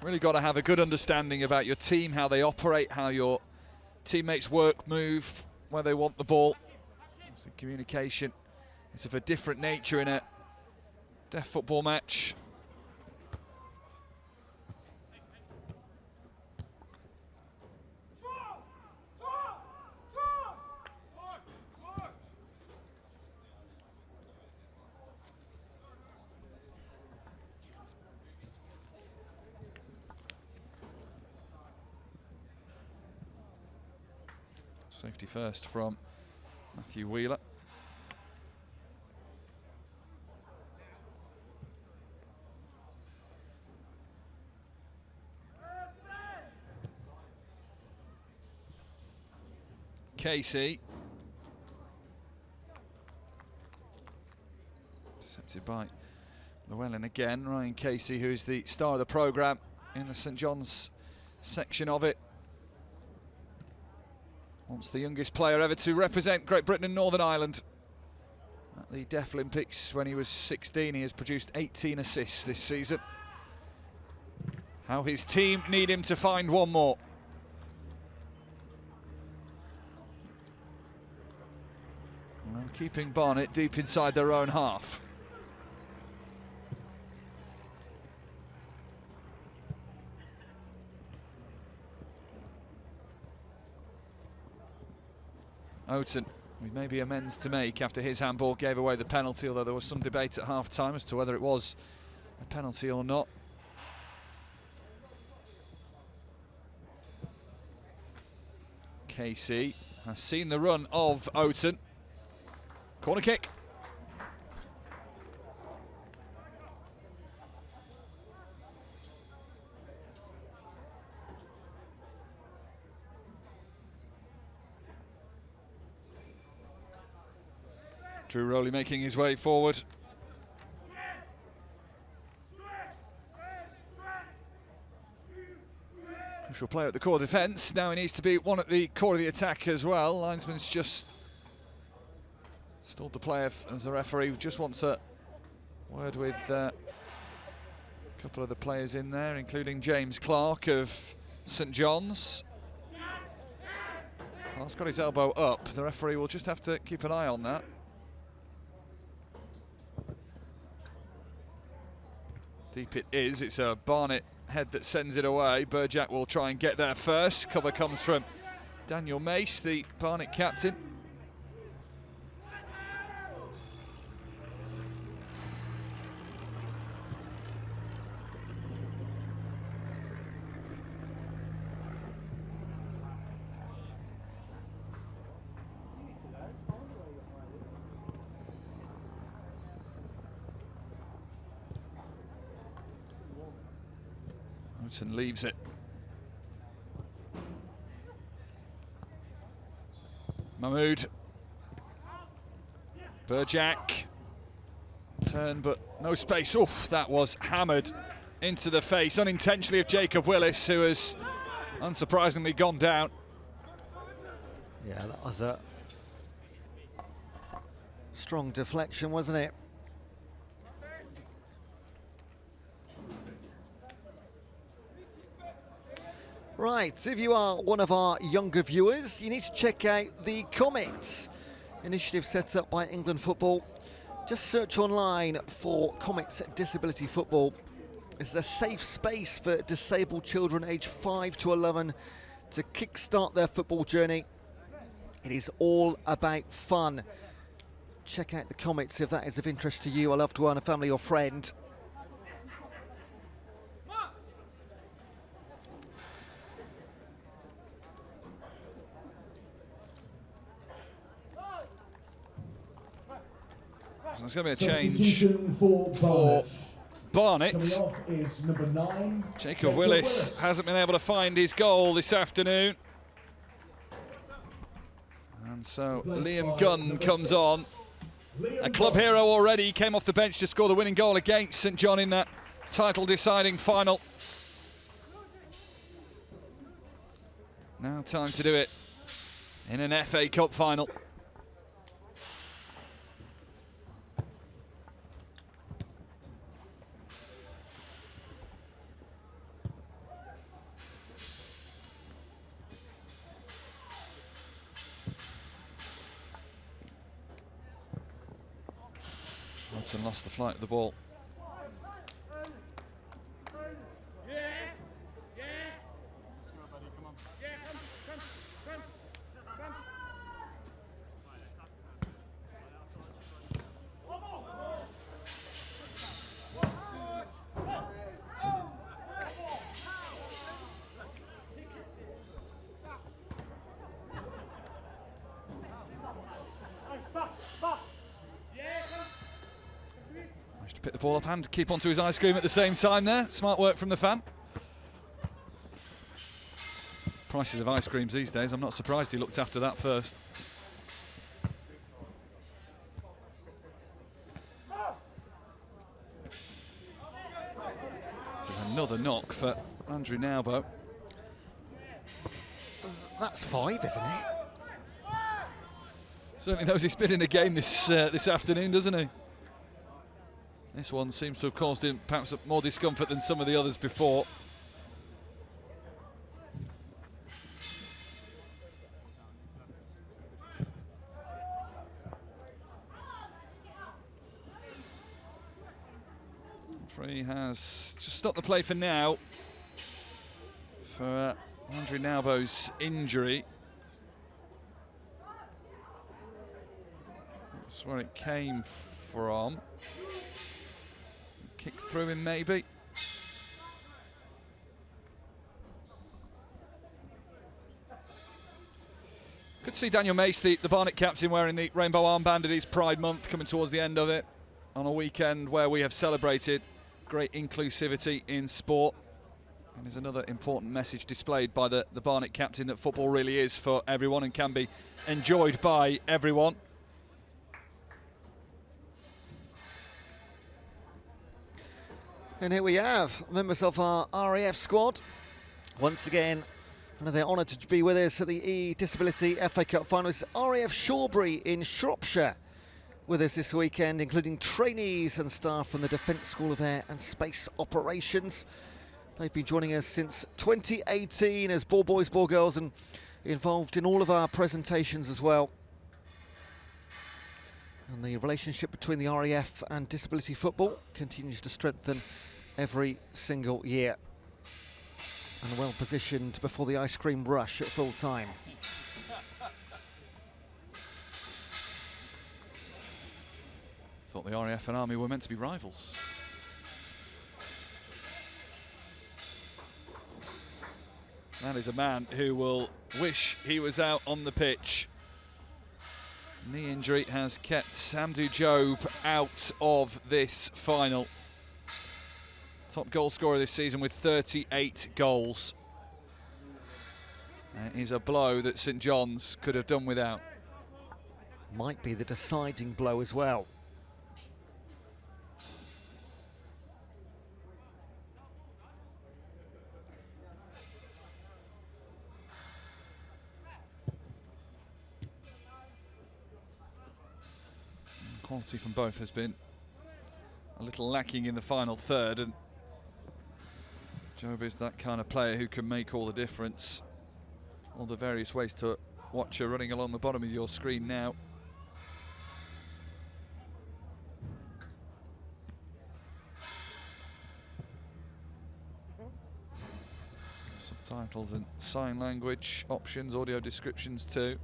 Really got to have a good understanding about your team, how they operate, how your teammates work, move, where they want the ball. So communication is of a different nature in a deaf football match. Safety first from Matthew Wheeler. Casey. Intercepted by Llewellyn again. Ryan Casey, who is the star of the programme in the St John's section of it. Once the youngest player ever to represent Great Britain and Northern Ireland. At the Deaf Olympics when he was 16, he has produced 18 assists this season. How his team need him to find one more. Well, keeping Barnet deep inside their own half. Oaten with maybe amends to make after his handball gave away the penalty, although there was some debate at half-time as to whether it was a penalty or not. KC has seen the run of Oaten. Corner kick. Drew Rowley making his way forward. Crucial player at the core defence. Now he needs to be one at the core of the attack as well. Linesman's just stalled the play as the referee just wants a word with a couple of the players in there, including James Clark of St John's. Clark's got his elbow up. The referee will just have to keep an eye on that. Deep it is. It's a Barnet head that sends it away. Burjack will try and get there first. Cover comes from Daniel Mace, the Barnet captain. And leaves it. Mahmood. Burjack. Turn, but no space. Oof, that was hammered into the face unintentionally of Jacob Willis, who has unsurprisingly gone down. Yeah, that was a strong deflection, wasn't it? Right, if you are one of our younger viewers, you need to check out the Comets initiative set up by England Football. Just search online for Comets Disability Football. This is a safe space for disabled children aged 5 to 11 to kickstart their football journey. It is all about fun. Check out the Comets if that is of interest to you, a loved one, a family or friend. So there's going to be a change for Barnet. Is number 9. Jacob Willis hasn't been able to find his goal this afternoon. And so Liam Gunn comes on. A club hero already. He came off the bench to score the winning goal against St John in that title-deciding final. Now time to do it in an FA Cup final. Robson lost the flight of the ball. Pick the ball up and keep onto his ice cream at the same time there. Smart work from the fan. Prices of ice creams these days, I'm not surprised he looked after that first. This is another knock for Andrew Naubo. That's 5, isn't it? Certainly knows he's been in a game this afternoon, doesn't he? This one seems to have caused him perhaps more discomfort than some of the others before. Referee has just stopped the play for now for Andrew Naubo's injury. That's where it came from. Kick through him, maybe. Good to see Daniel Mace, the Barnet captain, wearing the rainbow armband at his Pride Month, coming towards the end of it, on a weekend where we have celebrated great inclusivity in sport. And there's another important message displayed by the Barnet captain, that football really is for everyone and can be enjoyed by everyone. And here we have members of our RAF squad. Once again, they're honoured to be with us at the E-Disability FA Cup finals. RAF Shawbury in Shropshire with us this weekend, including trainees and staff from the Defence School of Air and Space Operations. They've been joining us since 2018 as ball boys, ball girls, and involved in all of our presentations as well. And the relationship between the RAF and disability football continues to strengthen every single year. And well positioned before the ice cream rush at full time. Thought the RAF and Army were meant to be rivals. That is a man who will wish he was out on the pitch. Knee injury has kept Hamdou Diop out of this final. Top goal scorer this season with 38 goals. That is a blow that St John's could have done without. Might be the deciding blow as well. Quality from both has been a little lacking in the final third, and Diop is that kind of player who can make all the difference. All the various ways to watch her running along the bottom of your screen now. Subtitles and sign language options, audio descriptions too.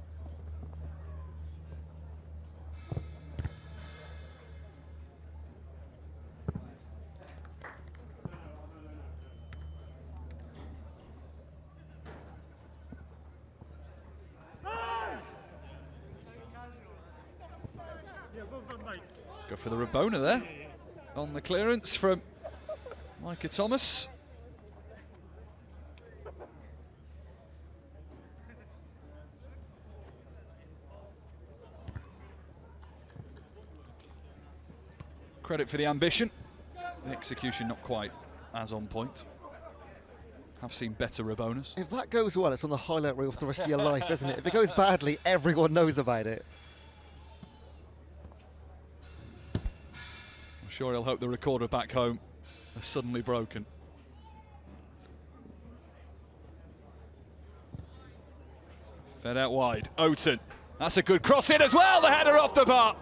Go for the Rabona there on the clearance from Micah Thomas. Credit for the ambition. The execution not quite as on point. I've seen better Rabonas. If that goes well, it's on the highlight reel for the rest of your life, isn't it? If it goes badly, everyone knows about it. I'm sure he'll hope the recorder back home has suddenly broken. Fed out wide. Oaten. That's a good cross in as well. The header off the bar.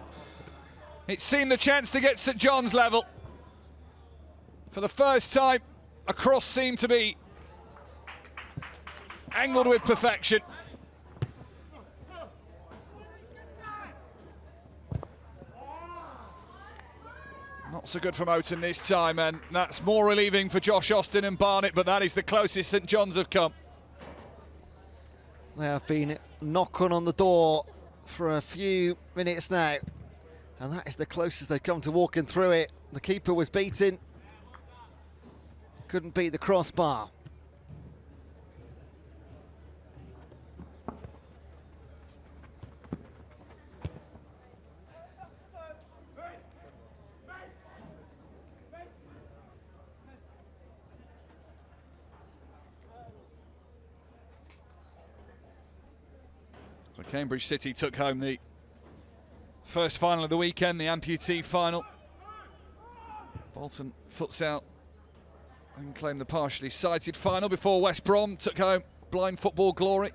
It's seen the chance to get St John's level. For the first time, a cross seemed to be angled with perfection. Not so good from Oaten this time, and that's more relieving for Josh Austin and Barnet, but that is the closest St John's have come. They have been knocking on the door for a few minutes now, and that is the closest they've come to walking through it. The keeper was beaten, couldn't beat the crossbar. So Cambridge City took home the first final of the weekend, the amputee final. Bolton Futsal and claimed the partially sighted final before West Brom took home blind football glory.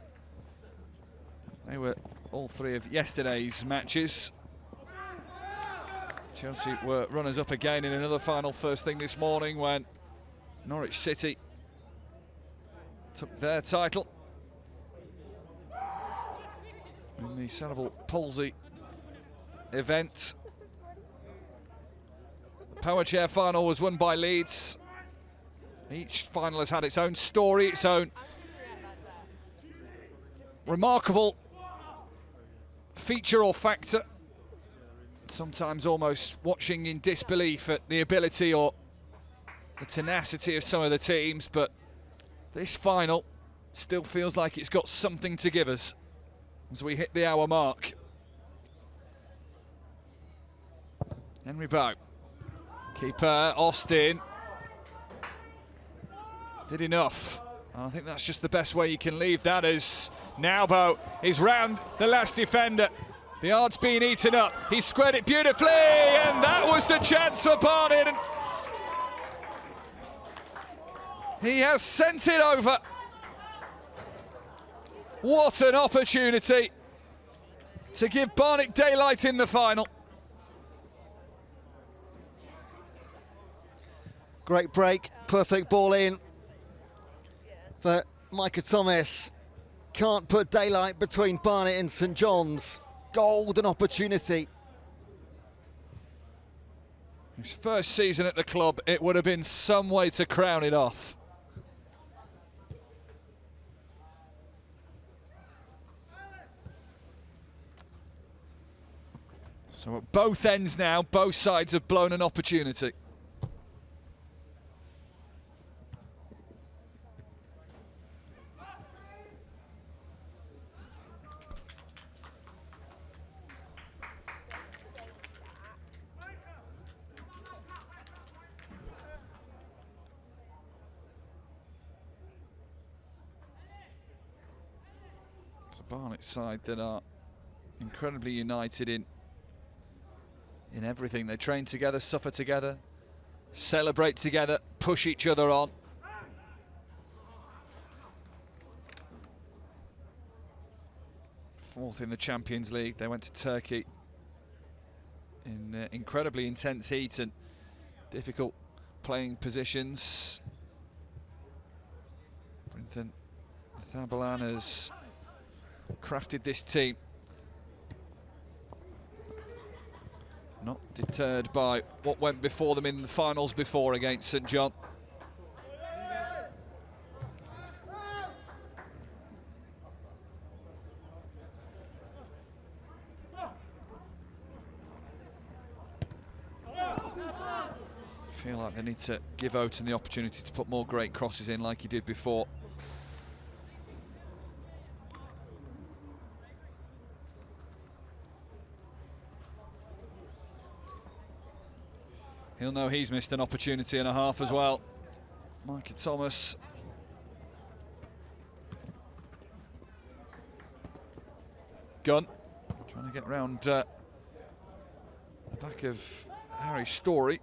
They were all three of yesterday's matches. Chelsea were runners-up again in another final first thing this morning when Norwich City took their title in the cerebral palsy event. The Power Chair final was won by Leeds. Each final has had its own story, its own remarkable feature or factor. Sometimes almost watching in disbelief at the ability or the tenacity of some of the teams, but this final still feels like it's got something to give us as we hit the hour mark. Henry Bow, keeper Austin, did enough. And I think that's just the best way you can leave that, as now Bow is round the last defender. The yard's been eaten up. He squared it beautifully, and that was the chance for Barnet. And he has sent it over. What an opportunity to give Barnet daylight in the final. Great break, perfect ball in. But Micah Thomas can't put daylight between Barnet and St John's. Golden opportunity. His first season at the club, it would have been some way to crown it off. So at both ends now, both sides have blown an opportunity. Barnet side that are incredibly united in everything. They train together, suffer together, celebrate together, push each other on. Fourth in the Champions League. They went to Turkey in incredibly intense heat and difficult playing positions. Brinton Thabalan has crafted this team. Not deterred by what went before them in the finals before against St John. Feel like they need to give Oaten the opportunity to put more great crosses in like he did before. He'll know he's missed an opportunity and a half as well. Micah Thomas. Gunn trying to get round the back of Harry Story.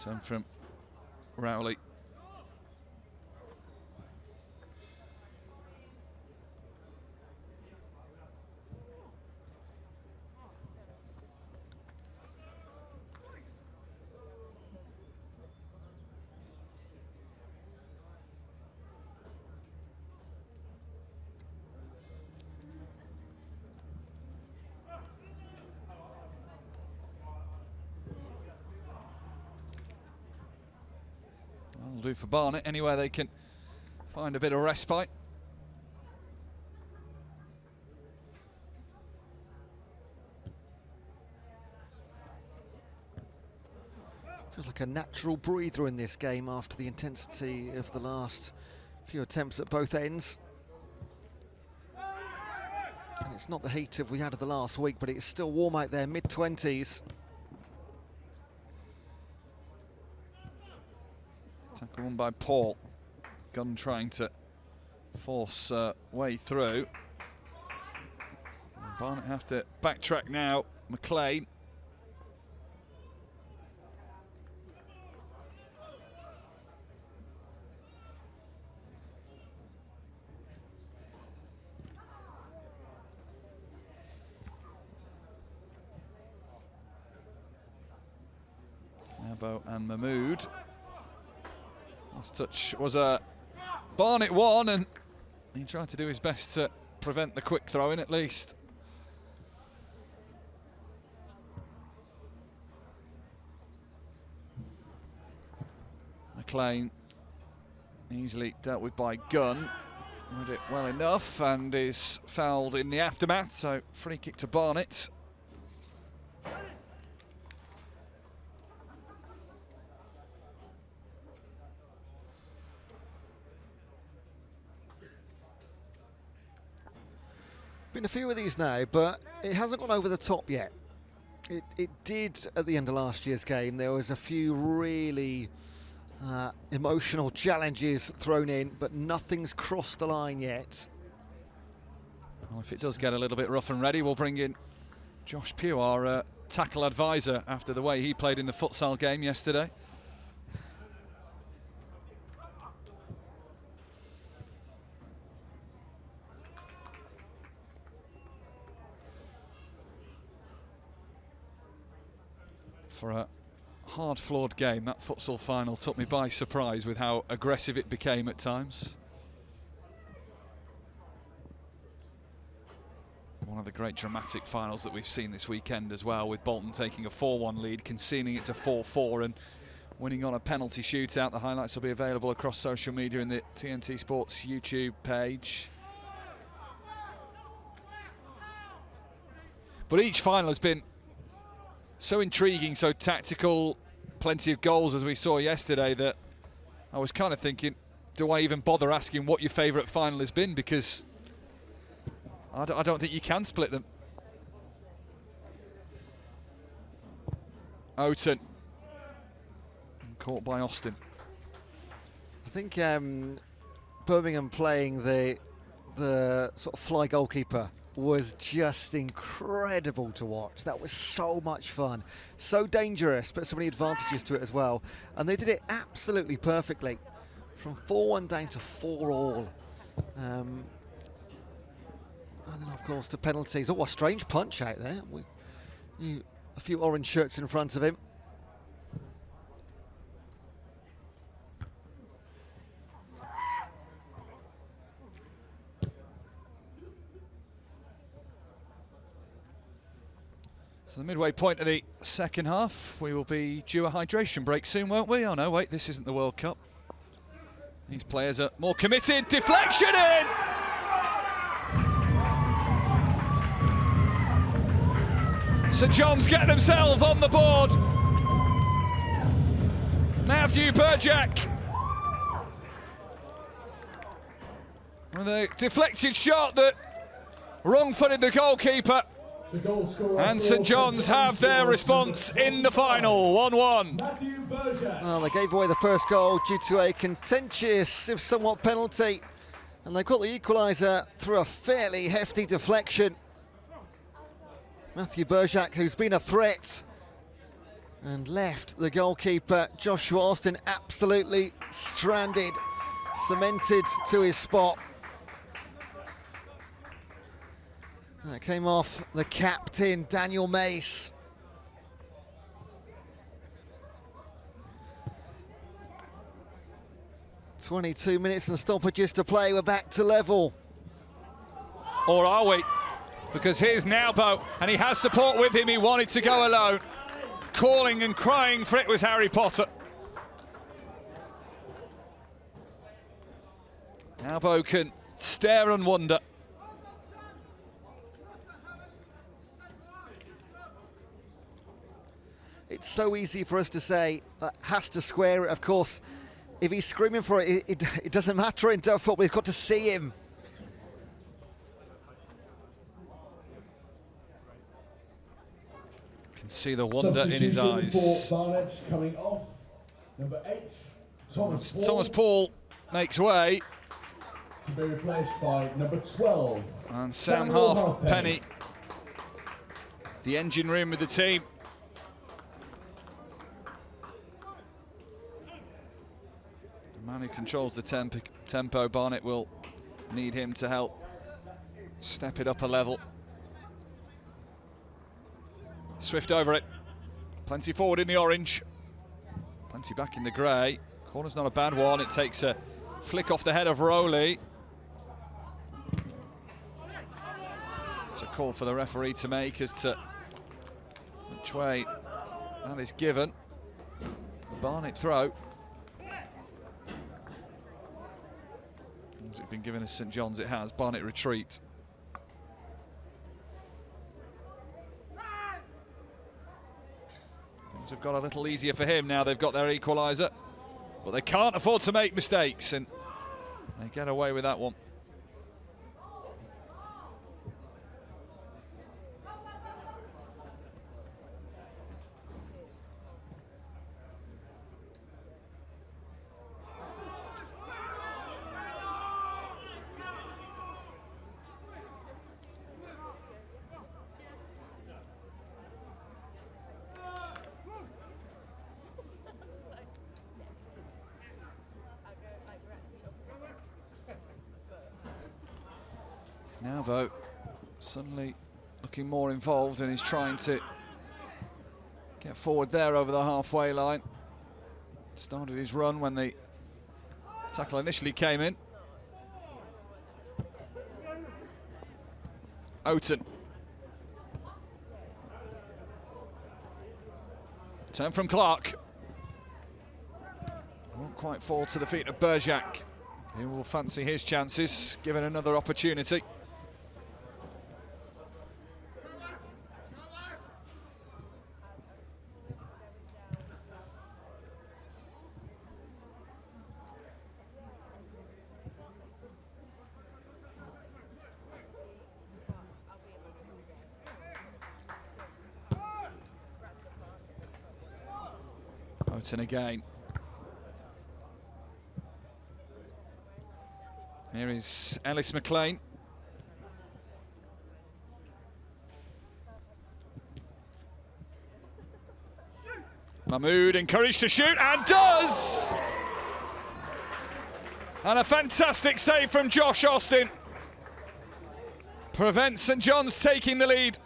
Turn from Rowley. That'll do for Barnet, anywhere they can find a bit of respite. Feels like a natural breather in this game after the intensity of the last few attempts at both ends. And it's not the heat of we had of the last week, but it's still warm out there, mid-20s. Tackle won by Paul. Gunn trying to force way through. And Barnet have to backtrack now. McLean. Albo and Mahmood. Last touch was a Barnet one, and he tried to do his best to prevent the quick throw in at least. McLean easily dealt with by Gunn. Read it well enough and is fouled in the aftermath, so free kick to Barnet. Been a few of these now, but it hasn't gone over the top yet. It did at the end of last year's game. There was a few really emotional challenges thrown in, but nothing's crossed the line yet. Well, if it does get a little bit rough and ready, we'll bring in Josh Pugh, our tackle advisor, after the way he played in the futsal game yesterday. For a hard-floored game, that futsal final took me by surprise with how aggressive it became at times. One of the great dramatic finals that we've seen this weekend as well, with Bolton taking a 4-1 lead, conceding it to 4-4 and winning on a penalty shootout. The highlights will be available across social media in the TNT Sports YouTube page. But each final has been so intriguing, so tactical, plenty of goals as we saw yesterday, that I was kind of thinking, do I even bother asking what your favourite final has been, because I don't think you can split them. Oten, caught by Austin. I think Birmingham playing the sort of fly goalkeeper was just incredible to watch. That was so much fun, so dangerous, but so many advantages to it as well. And they did it absolutely perfectly, from 4-1 down to 4-all. And then, of course, the penalties. Oh, a strange punch out there. A few orange shirts in front of him. So the midway point of the second half, we will be due a hydration break soon, won't we? Oh no, wait, this isn't the World Cup. These players are more committed. Deflection in! St John's getting themselves on the board. Matthew Burjack with a deflected shot that wrong-footed the goalkeeper. And St John's have their response in the final, 1-1. Well, they gave away the first goal due to a contentious, if somewhat, penalty. And they got the equaliser through a fairly hefty deflection. Matthew Burjack, who's been a threat, and left the goalkeeper, Joshua Austin, absolutely stranded, cemented to his spot. That came off the captain, Daniel Mace. "22 minutes and stoppages to play, we're back to level." Or are we? Because here's Nowbo, and he has support with him. He wanted to go alone. Calling and crying for it was Harry Potter. Nowbo can stare and wonder. It's so easy for us to say that has to square it. Of course, if he's screaming for it, it doesn't matter in Dove football. He's got to see him. Can see the wonder in his eyes. For Barnet coming off, number 8, Thomas Paul. Thomas Paul makes way. To be replaced by number 12. And Sam Halfpenny, the engine room with the team. The man who controls the tempo, Barnet will need him to help step it up a level. Swift over it. Plenty forward in the orange. Fancy back in the grey. Corner's not a bad one. It takes a flick off the head of Rowley. It's a call for the referee to make as to which way that is given. Barnet throw. Has it been given as St John's? It has. Barnet retreat. Things have got a little easier for him now. They've got their equaliser, but they can't afford to make mistakes, and they get away with that one. Now, though, suddenly looking more involved and is trying to get forward there over the halfway line. Started his run when the tackle initially came in. Oaten. Turn from Clark. Won't quite fall to the feet of Bergerac, who will fancy his chances, given another opportunity. Oaten again. Here is Ellis McLean. Mahmood encouraged to shoot, and does! And a fantastic save from Josh Austin prevents St John's taking the lead.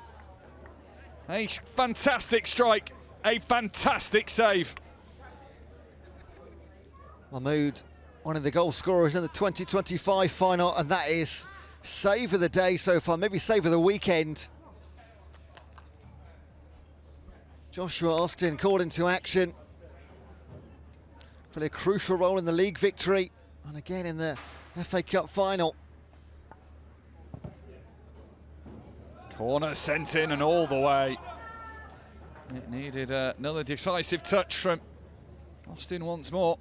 A fantastic strike, a fantastic save. Mahmood, one of the goal scorers in the 2025 final, and that is save of the day so far, maybe save of the weekend. Joshua Austin called into action. Played a crucial role in the league victory and again in the FA Cup final. Corner sent in and all the way. It needed another decisive touch from Austin once more.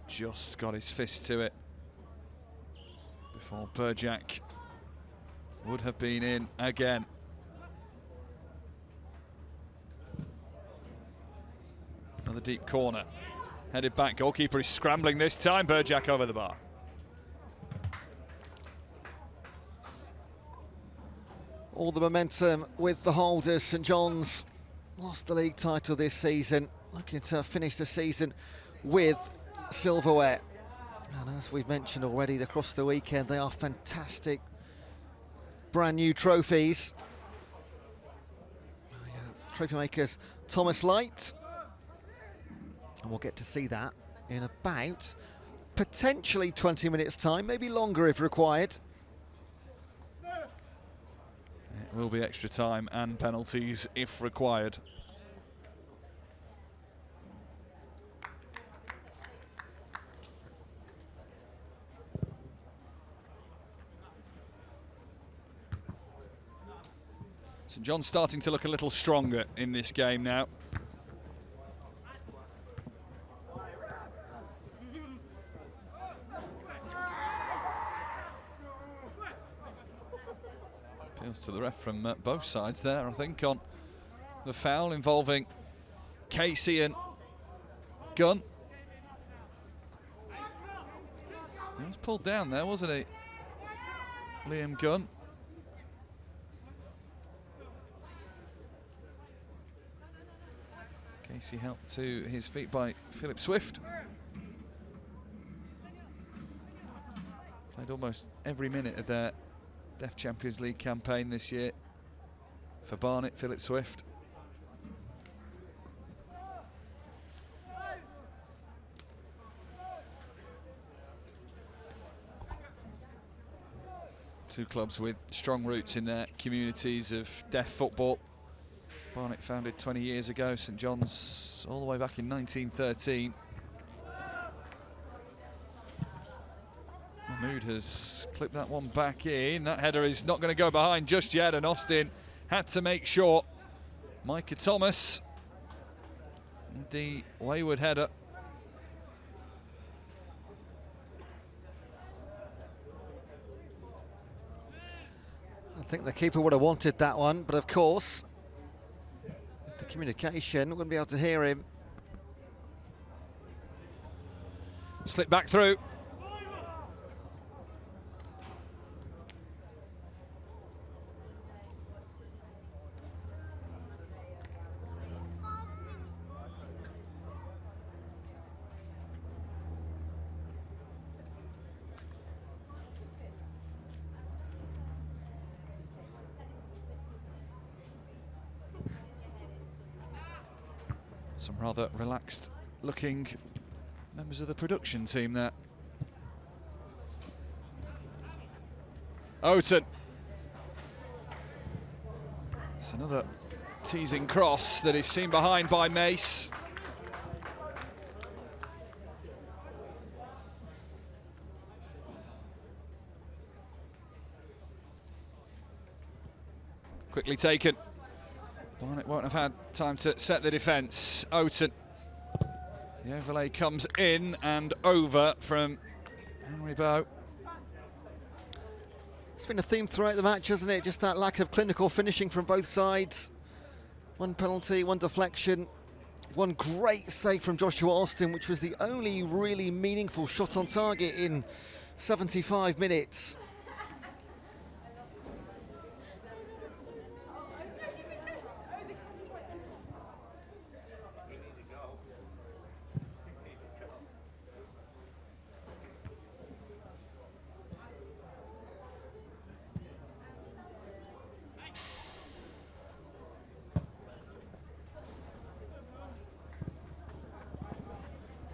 Just got his fist to it before Bergerac would have been in again. Another deep corner. Headed back, goalkeeper is scrambling this time. Bergerac over the bar. All the momentum with the holders. St John's lost the league title this season, looking to finish the season with silverware. And as we've mentioned already across the weekend, they are fantastic brand new trophies. Trophy makers Thomas Light, and we'll get to see that in about potentially 20 minutes time, maybe longer if required. It will be extra time and penalties if required. St John's starting to look a little stronger in this game now. Appeals to the ref from both sides there, I think, on the foul involving Casey and Gunn. He was pulled down there, wasn't he? Liam Gunn. Casey helped to his feet by Philip Swift. Played almost every minute of their Deaf Champions League campaign this year for Barnet, Philip Swift. Two clubs with strong roots in their communities of deaf football. Barnet founded 20 years ago, St John's all the way back in 1913. Mahmood has clipped that one back in. That header is not going to go behind just yet, and Austin had to make sure. Micah Thomas, the wayward header. I think the keeper would have wanted that one, but of course, the communication wouldn't be able to hear him. Slip back through. Some rather relaxed looking members of the production team there. Oten. It's another teasing cross that is seen behind by Mace. Quickly taken. Barnet won't have had time to set the defence. Oten. The overlay comes in and over from Henry Bowe. It's been a theme throughout the match, hasn't it? Just that lack of clinical finishing from both sides. One penalty, one deflection, one great save from Joshua Austin, which was the only really meaningful shot on target in 75 minutes.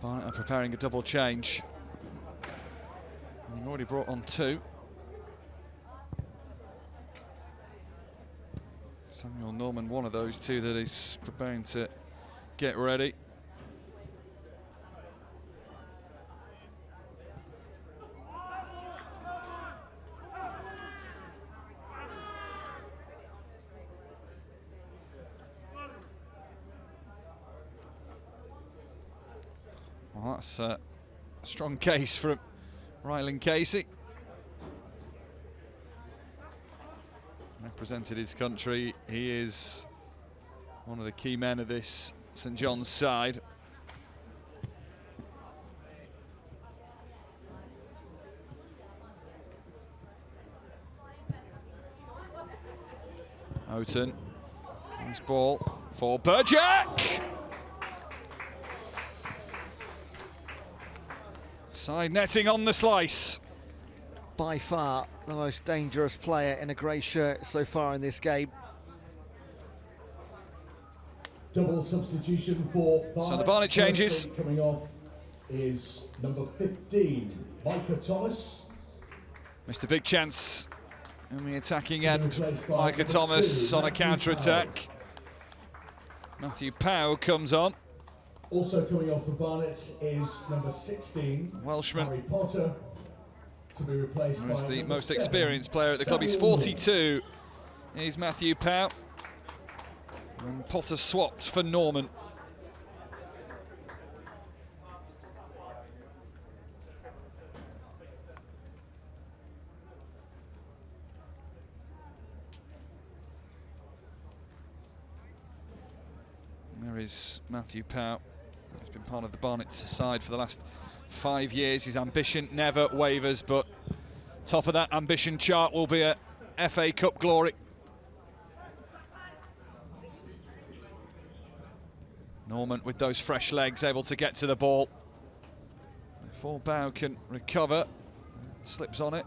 Barnet are preparing a double change. We've already brought on two. Samuel Norman, one of those two that is preparing to get ready. Well, that's a strong case from Ryland Casey. Represented his country. He is one of the key men of this St John's side. Oten, nice ball for Burjack. Side netting on the slice. By far the most dangerous player in a grey shirt so far in this game. Double substitution for Barnet. So the Barnet changes. Coming off is number 15, Micah Thomas. Missed a big chance in the attacking end. Micah Thomas on a counter-attack. Matthew Powell comes on. Also coming off for Barnet is number 16, Welshman. Harry Potter, to be replaced by the number most 7, experienced player at the club. He's Samuel 42. He's Matthew Powell. And Potter swapped for Norman. There is Matthew Powell. He's been part of the Barnet side for the last 5 years. His ambition never wavers, but top of that ambition chart will be a FA Cup glory. Norman with those fresh legs able to get to the ball. Before Bowe can recover, slips on it.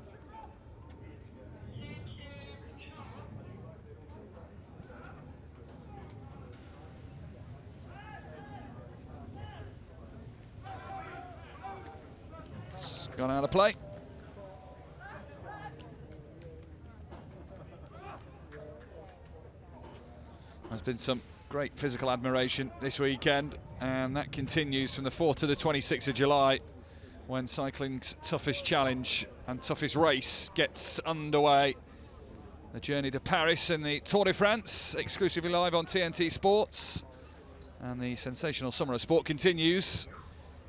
Gone out of play. There's been some great physical admiration this weekend, and that continues from the 4th to the 26th of July, when cycling's toughest challenge and toughest race gets underway. The journey to Paris and the Tour de France, exclusively live on TNT Sports. And the sensational summer of sport continues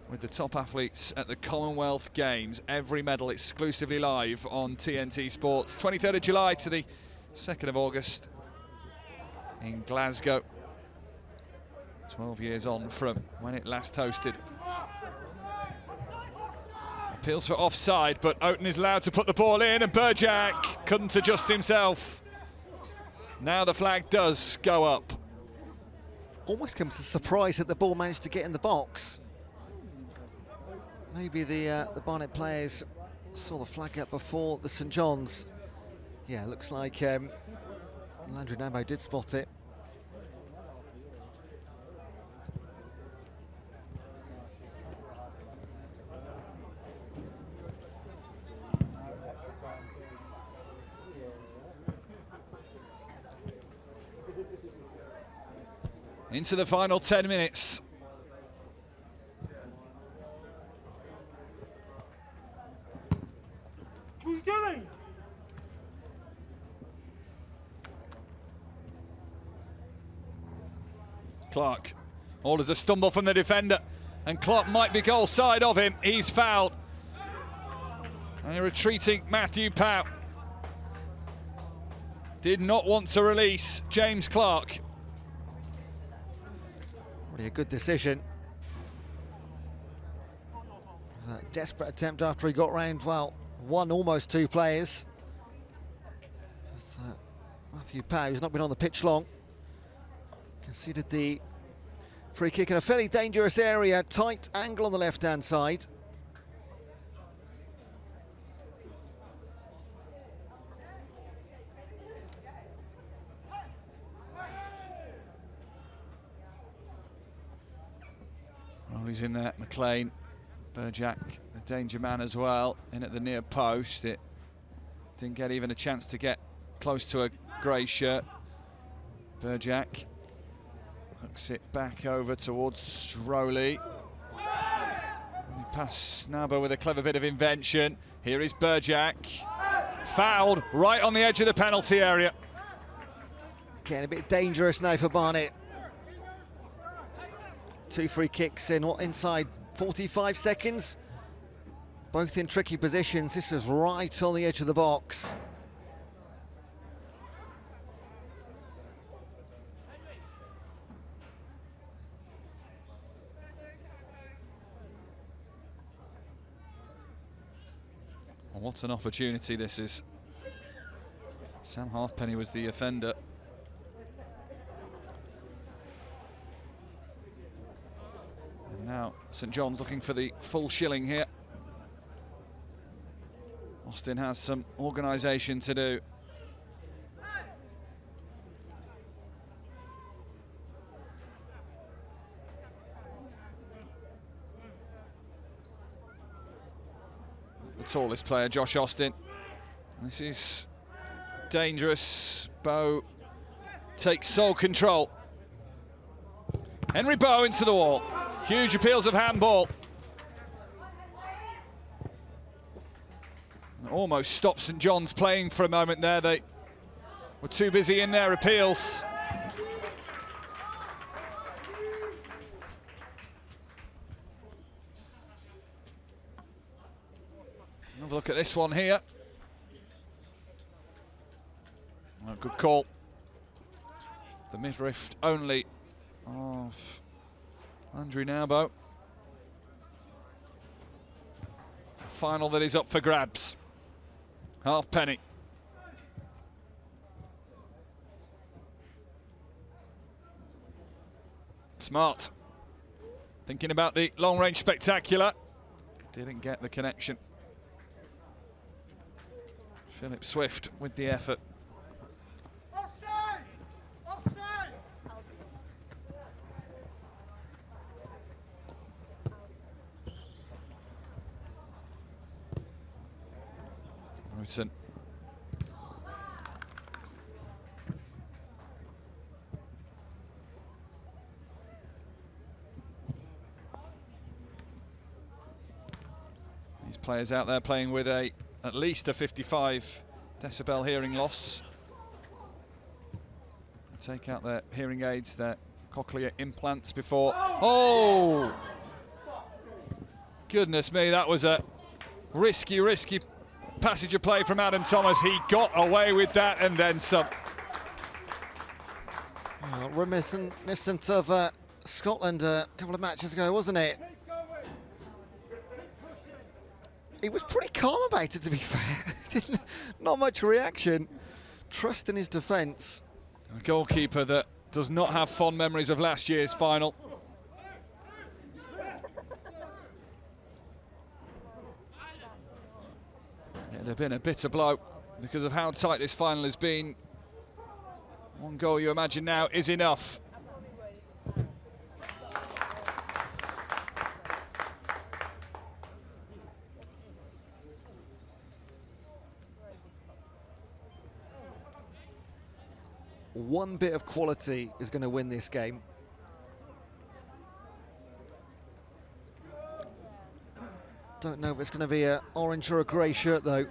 with the top athletes at the Commonwealth Games. Every medal exclusively live on TNT Sports. 23rd of July to the 2nd of August in Glasgow. 12 years on from when it last hosted. Appeals for offside, but Oaten is allowed to put the ball in, and Burjak couldn't adjust himself. Now the flag does go up. Almost comes as a surprise that the ball managed to get in the box. Maybe the Barnet players saw the flag up before the St John's. Yeah, looks like Landry Nambo did spot it. Into the final 10 minutes. What are you doing? Clark orders a stumble from the defender, and Clark might be goal side of him. He's fouled. And a retreating Matthew Powell did not want to release James Clark. Really a good decision. A desperate attempt after he got round, well, almost two players. Matthew Powell, who's not been on the pitch long, conceded the free kick in a fairly dangerous area, tight angle on the left-hand side. He's in there, McLean, Burjak, the danger man as well, in at the near post. It didn't get even a chance to get close to a grey shirt. Burjak hooks it back over towards Rowley. And he passed Snabber with a clever bit of invention. Here is Burjak, fouled right on the edge of the penalty area. Getting a bit dangerous now for Barnet. Two free kicks in, inside 45 seconds? Both in tricky positions. This is right on the edge of the box. Well, what an opportunity this is. Sam Halfpenny was the offender. Now St John's looking for the full shilling here. Austin has some organisation to do. The tallest player, Josh Austin. This is dangerous. Bow takes sole control. Henry Bow into the wall. Huge appeals of handball. And almost stopped St John's playing for a moment there. They were too busy in their appeals. Have a look at this one here. Oh, good call. The midriff only of Andrew Naubo. Final that is up for grabs. Halfpenny. Smart. Thinking about the long-range spectacular. Didn't get the connection. Philip Swift with the effort. players out there playing with at least a 55 decibel hearing loss. Take out their hearing aids, their cochlear implants before. Oh! Goodness me, that was a risky passage of play from Adam Thomas. He got away with that and then some. Reminiscent of Scotland a couple of matches ago, wasn't it? He was pretty calm about it, to be fair. Not much reaction. Trust in his defence. A goalkeeper that does not have fond memories of last year's final. It'd have been a bitter blow because of how tight this final has been. One goal, you imagine now, is enough. One bit of quality is going to win this game. Don't know if it's going to be an orange or a grey shirt, though.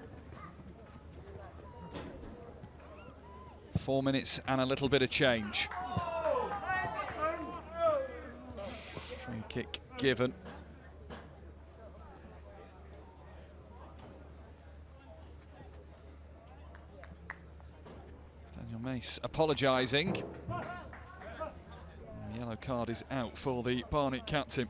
4 minutes and a little bit of change. Free kick given. Mace apologising. The yellow card is out for the Barnet captain.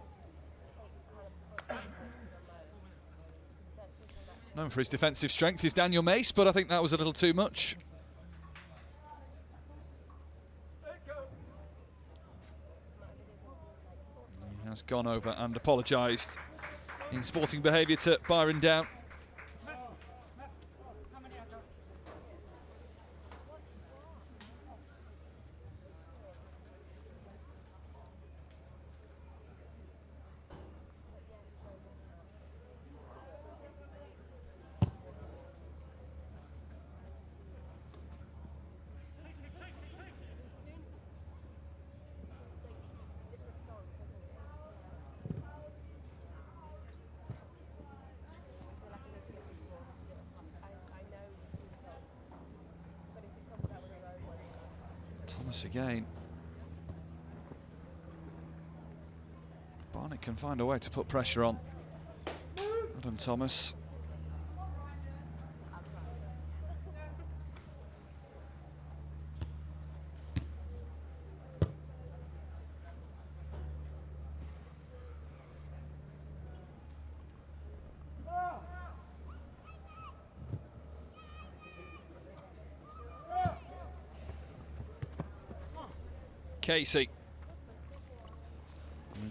Known for his defensive strength is Daniel Mace, but I think that was a little too much. He has gone over and apologised in sporting behaviour to Byron Down. Thomas again. Barnet can find a way to put pressure on Adam Thomas. Casey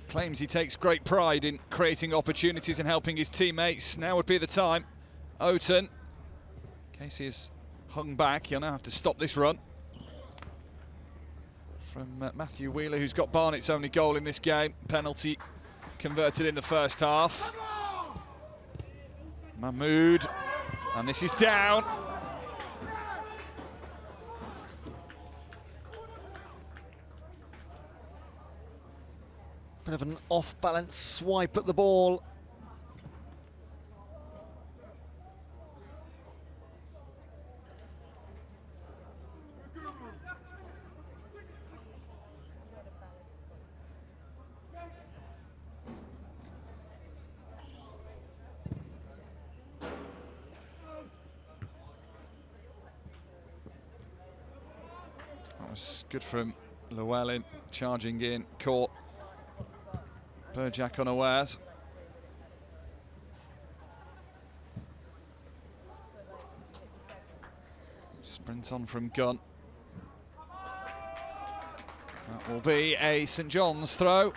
claims he takes great pride in creating opportunities and helping his teammates. Now would be the time. Oaten. Casey is hung back. He'll now have to stop this run. From Matthew Wheeler, who's got Barnet's only goal in this game. Penalty converted in the first half. Mahmood. And this is down. Bit of an off-balance swipe at the ball. That was good from Llewellyn, charging in, caught Burjack unawares. Sprint on from Gunn. That will be a St John's throw.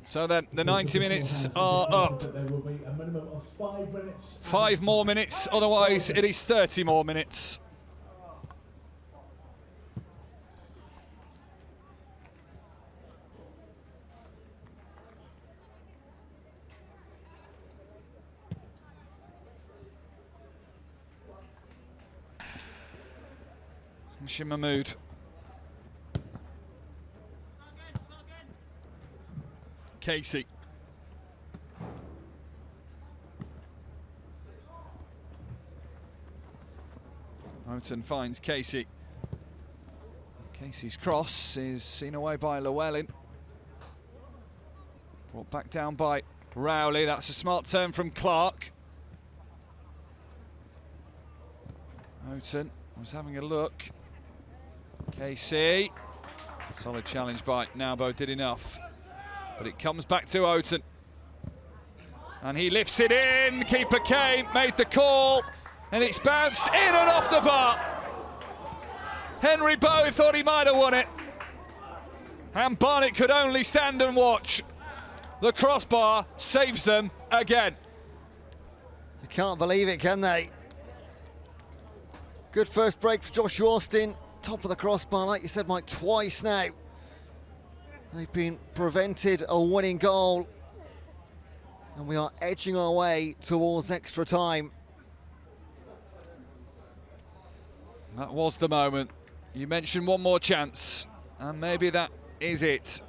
So then the 90 minutes are up. There will be a minimum of 5 minutes. 5 more minutes, otherwise it is 30 more minutes. Hashim Mahmood. Casey. Houghton finds Casey. Casey's cross is seen away by Llewellyn. Brought back down by Rowley. That's a smart turn from Clark. Houghton was having a look. Casey. Solid challenge by Naubo, did enough. But it comes back to Houghton. And he lifts it in. Keeper came, made the call. And it's bounced in and off the bar. Henry Bowe thought he might have won it. And Barnet could only stand and watch. The crossbar saves them again. They can't believe it, can they? Good first break for Joshua Austin. Top of the crossbar, like you said, Mike, twice now. They've been prevented a winning goal. And we are edging our way towards extra time. That was the moment. You mentioned one more chance, and maybe that is it.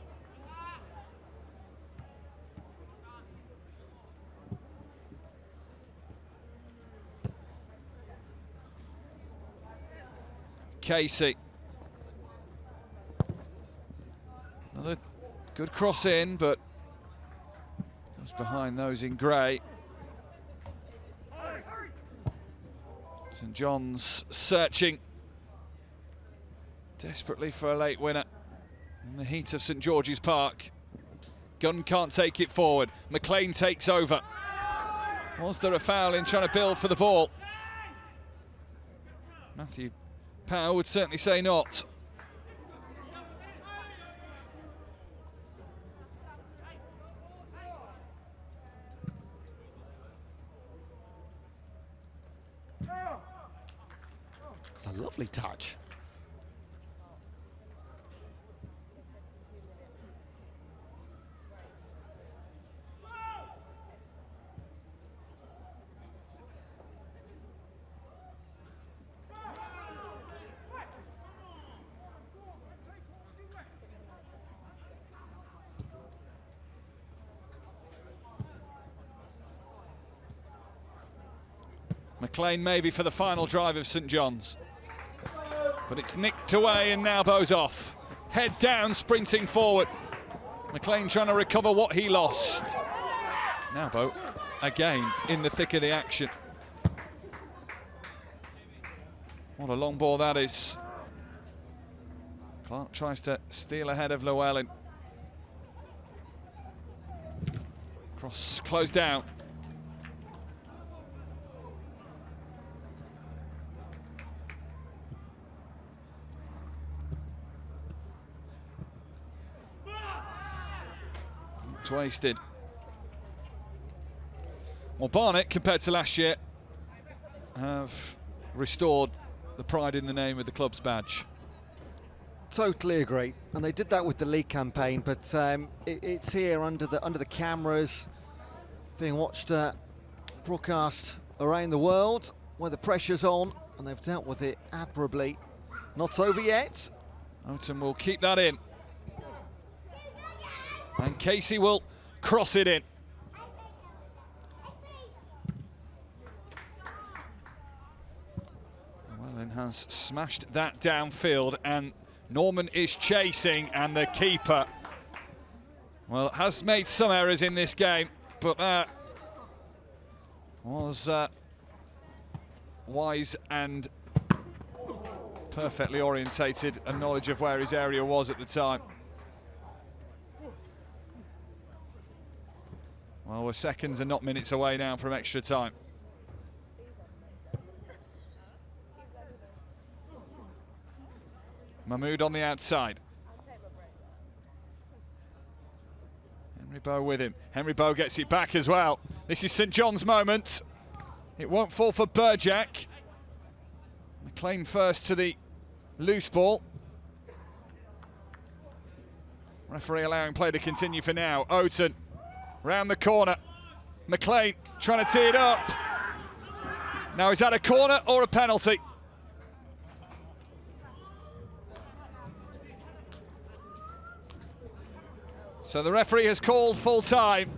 Casey. Another good cross in, but goes behind those in grey. St John's searching desperately for a late winner in the heat of St George's Park. Gunn can't take it forward. McLean takes over. Was there a foul in trying to build for the ball? Matthew Powell would certainly say not. It's a lovely touch. McLean maybe for the final drive of St John's. But it's nicked away and now Bowe's off. Head down, sprinting forward. McLean trying to recover what he lost. Now Bowe again in the thick of the action. What a long ball that is. Clark tries to steal ahead of Llewellyn. Cross closed down. Wasted. Well, Barnet, compared to last year, have restored the pride in the name of the club's badge. Totally agree, and they did that with the league campaign, but it's here under the cameras, being watched broadcast around the world, where the pressure's on, and they've dealt with it admirably. Not over yet. Houghton will keep that in. And Casey will cross it in. Llewellyn has smashed that downfield, and Norman is chasing, and the keeper, well, has made some errors in this game, but that was wise and perfectly orientated, a knowledge of where his area was at the time. Well, we're seconds and not minutes away now from extra time. Mahmood on the outside. Henry Bowe with him. Henry Bowe gets it back as well. This is St John's moment. It won't fall for Burjack. McLean first to the loose ball. Referee allowing play to continue for now. Houghton round the corner. McLean trying to tee it up. Now, is that a corner or a penalty? So the referee has called full time.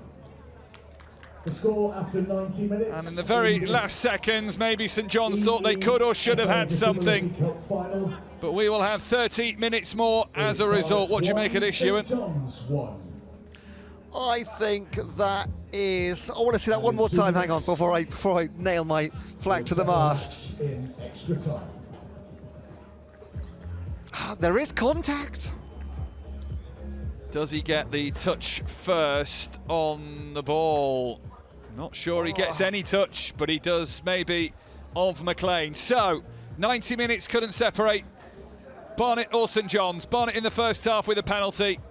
The score after 90 minutes. And in the very last seconds, maybe St John's thought they could or should have had something. But we will have 30 minutes more as a result. What do you make of this, Ewan? I think that is... I want to see that one more time. Hang on, before I nail my flag to the mast. In extra time. There is contact. Does he get the touch first on the ball? Not sure he gets any touch, but he does maybe of McLean. So, 90 minutes couldn't separate Barnet or St John's. Barnet in the first half with a penalty,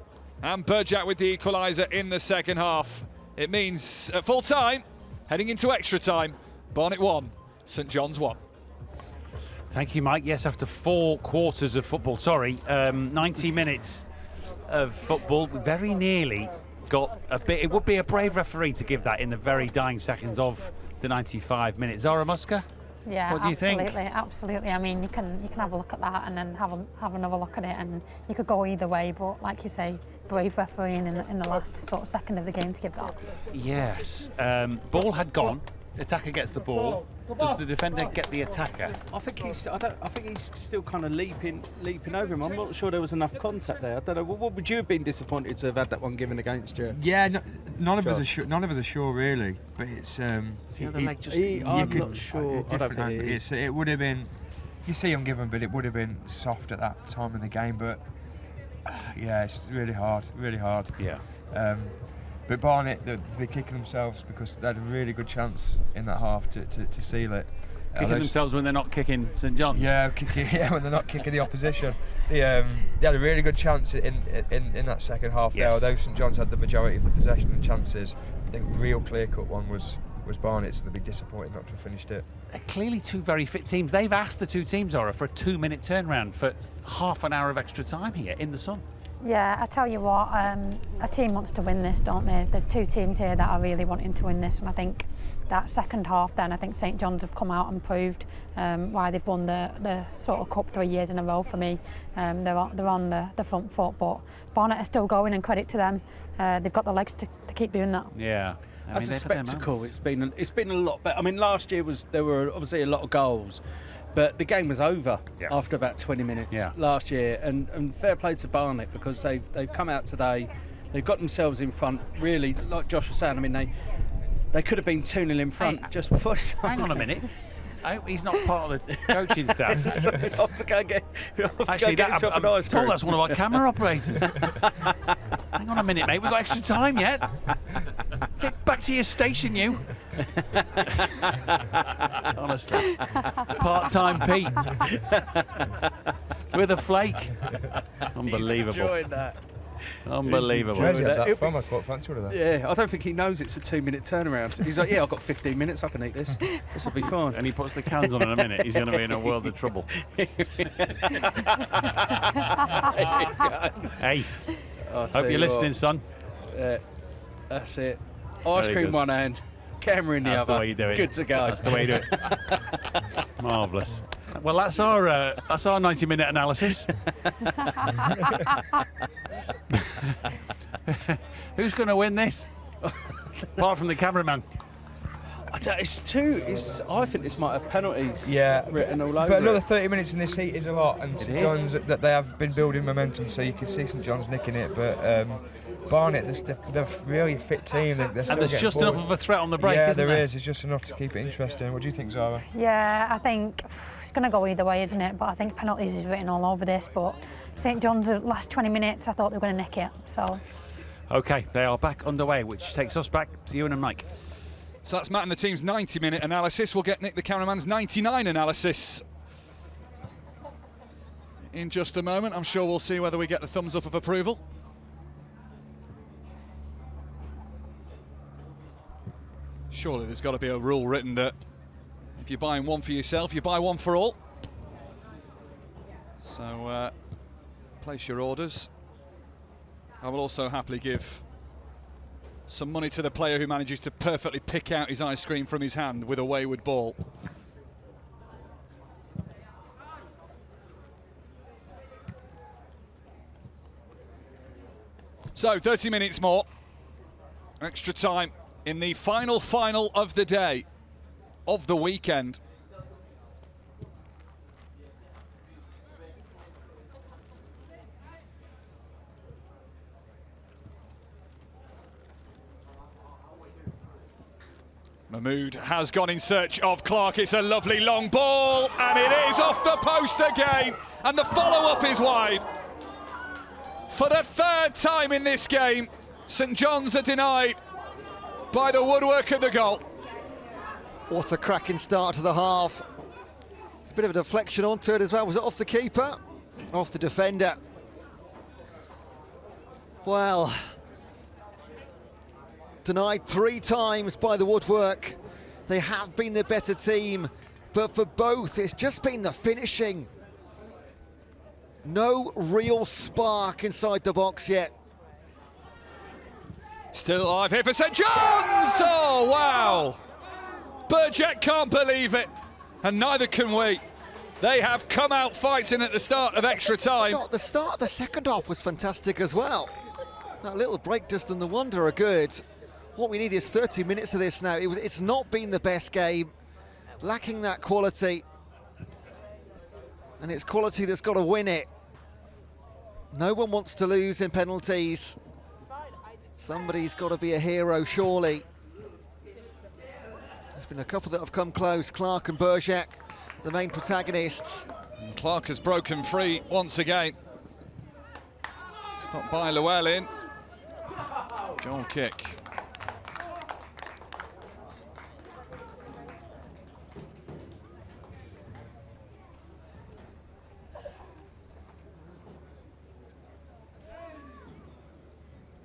and Burjak with the equaliser in the second half. It means at full time, heading into extra time, Barnet 1, St John's 1. Thank you, Mike. Yes, after 4 quarters of football, 90 minutes of football, very nearly got a bit. It would be a brave referee to give that in the very dying seconds of the 95 minutes. Zara Muska? Yeah, what do you think? Absolutely. I mean, you can have a look at that and then have another look at it, and you could go either way. But like you say, brave refereeing in the last sort of second of the game to give that. Yes. Ball had gone. Attacker gets the ball. Does the defender get the attacker? I think he's still kind of leaping over him. I'm not sure there was enough contact there. I don't know. What would you have been disappointed to have had that one given against you? Yeah, none of us are sure really. But it's I'm not sure. I don't think it is. It would have been. You see him given, but it would have been soft at that time in the game. But yeah, it's really hard. Yeah. But Barnet, they'll be kicking themselves because they had a really good chance in that half to seal it. Kicking themselves when they're not kicking St John's. Yeah, when they're not kicking the opposition. They had a really good chance in that second half there. Although St John's had the majority of the possession and chances, the real clear-cut one was Barnet, so they'd be disappointed not to have finished it. They're clearly 2 very fit teams. They've asked the 2 teams, Zara, for a 2-minute turnaround for half an hour of extra time here in the sun. Yeah, I tell you what, a team wants to win this, don't they? There's 2 teams here that are really wanting to win this, and I think that second half then, I think St John's have come out and proved why they've won the sort of cup 3 years in a row for me. They're on the front foot, but Barnet are still going, and credit to them. They've got the legs to keep doing that. Yeah. As a spectacle, it's been a lot better. I mean, last year there were obviously a lot of goals, but the game was over after about 20 minutes last year, and fair play to Barnet because they've come out today, they've got themselves in front. Really, like Josh was saying, I mean they could have been 2-0 in front just before. Hang on a minute. I hope he's not part of the coaching staff. Sorry, I have to go get himself an ice cream. That's one of our camera operators. Hang on a minute, mate. We've got extra time yet. Get back to your station, you. Honestly. Part-time Pete. With a flake. Unbelievable. He's enjoying that. Unbelievable. Yeah, I don't think he knows it's a 2-minute turnaround. He's like, yeah, I've got 15 minutes, I can eat this. This will be fine. And he puts the cans on in a minute, he's going to be in a world of trouble. Hey, hope you're listening, son. That's it. Ice cream one hand, camera in the other. That's the way you do it. Good to go. That's the way you do it. Marvellous. Well, that's our 90-minute analysis. Who's going to win this? Apart from the cameraman. I think this might have penalties written all over but another it. 30 minutes in this heat is a lot, and St John's, that they have been building momentum, so you can see St John's nicking it, but Barnet, they're really a fit team. They're still and there's just enough of a threat on the break, isn't there? Yeah, there is. It's just enough to keep it interesting. What do you think, Zara? Yeah, I think it's going to go either way, isn't it? But I think penalties is written all over this. But St John's, the last 20 minutes, I thought they were going to nick it. So. OK, they are back underway, which takes us back to Ewan and Mike. So that's Matt and the team's 90-minute analysis. We'll get Nick, the cameraman's 99 analysis in just a moment. I'm sure we'll see whether we get the thumbs up of approval. Surely there's got to be a rule written that if you're buying one for yourself, you buy one for all. So place your orders. I will also happily give some money to the player who manages to perfectly pick out his ice cream from his hand with a wayward ball. So 30 minutes more. Extra time in the final of the day, of the weekend. Mahmood has gone in search of Clark. It's a lovely long ball, and it is off the post again. And the follow-up is wide. For the third time in this game, St John's are denied by the woodwork of the goal. What a cracking start to the half. It's a bit of a deflection onto it as well. Was it off the keeper? Off the defender. Well, denied 3 times by the woodwork. They have been the better team, but for both, it's just been the finishing. No real spark inside the box yet. Still alive here for St John's! Oh, wow! Burjack can't believe it, and neither can we. They have come out fighting at the start of extra time. The start of the second half was fantastic as well. That little break does them the wonder of good. What we need is 30 minutes of this now. It's not been the best game, lacking that quality. And it's quality that's got to win it. No one wants to lose in penalties. Somebody's got to be a hero, surely. There's been a couple that have come close. Clark and Burjack, the main protagonists. And Clark has broken free once again. Stopped by Llewellyn. Goal kick.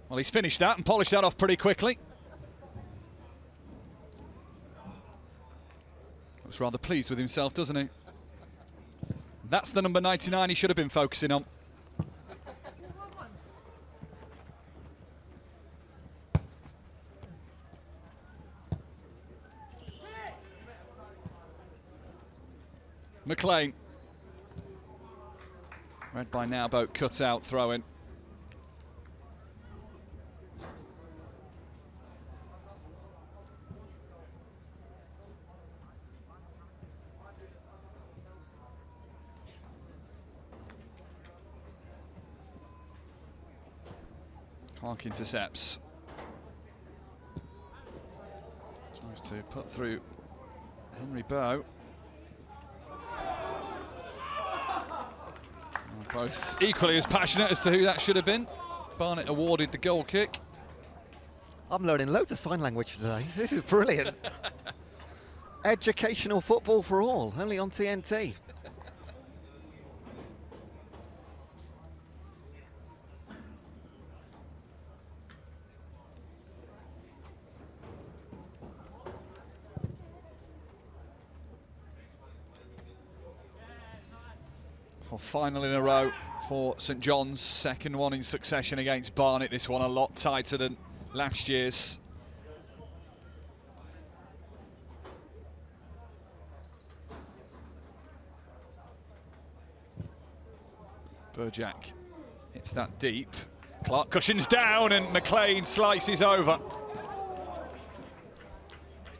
Well, he's finished that and polished that off pretty quickly. Looks rather pleased with himself, doesn't he? That's the number 99 he should have been focusing on. McLean. Read by now, boat cut out, throw in. Clark intercepts. Tries to put through Henry Bow. Both equally as passionate as to who that should have been. Barnet awarded the goal kick. I'm learning loads of sign language today. This is brilliant. Educational football for all, only on TNT. Final in a row for St John's, second one in succession against Barnet. This one a lot tighter than last year's. Burjack hits that deep. Clark cushions down and McLean slices over.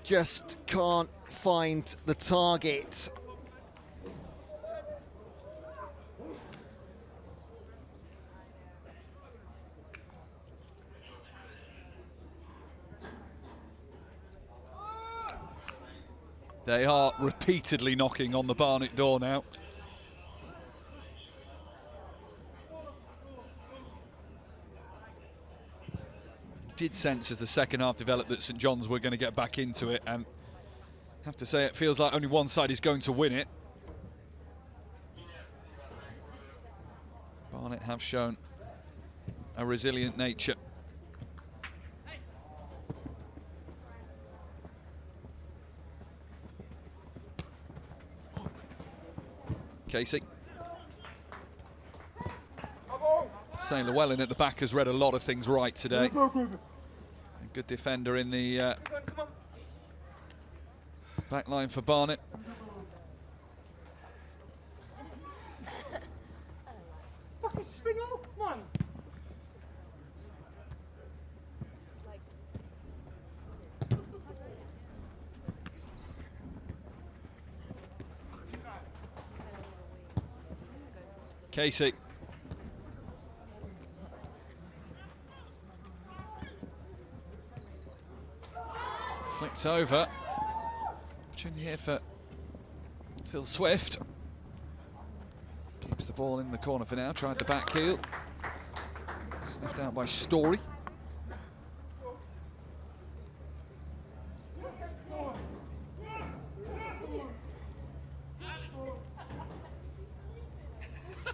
Just can't find the target. They are repeatedly knocking on the Barnet door now. Did sense as the second half developed that St John's were going to get back into it, and I have to say it feels like only one side is going to win it. Barnet have shown a resilient nature. Casey. St Llewellyn at the back has read a lot of things right today. A good defender in the back line for Barnet. Casey. Flicked over. Opportunity here for Phil Swift. Keeps the ball in the corner for now. Tried the back heel. Sniffed out by Story.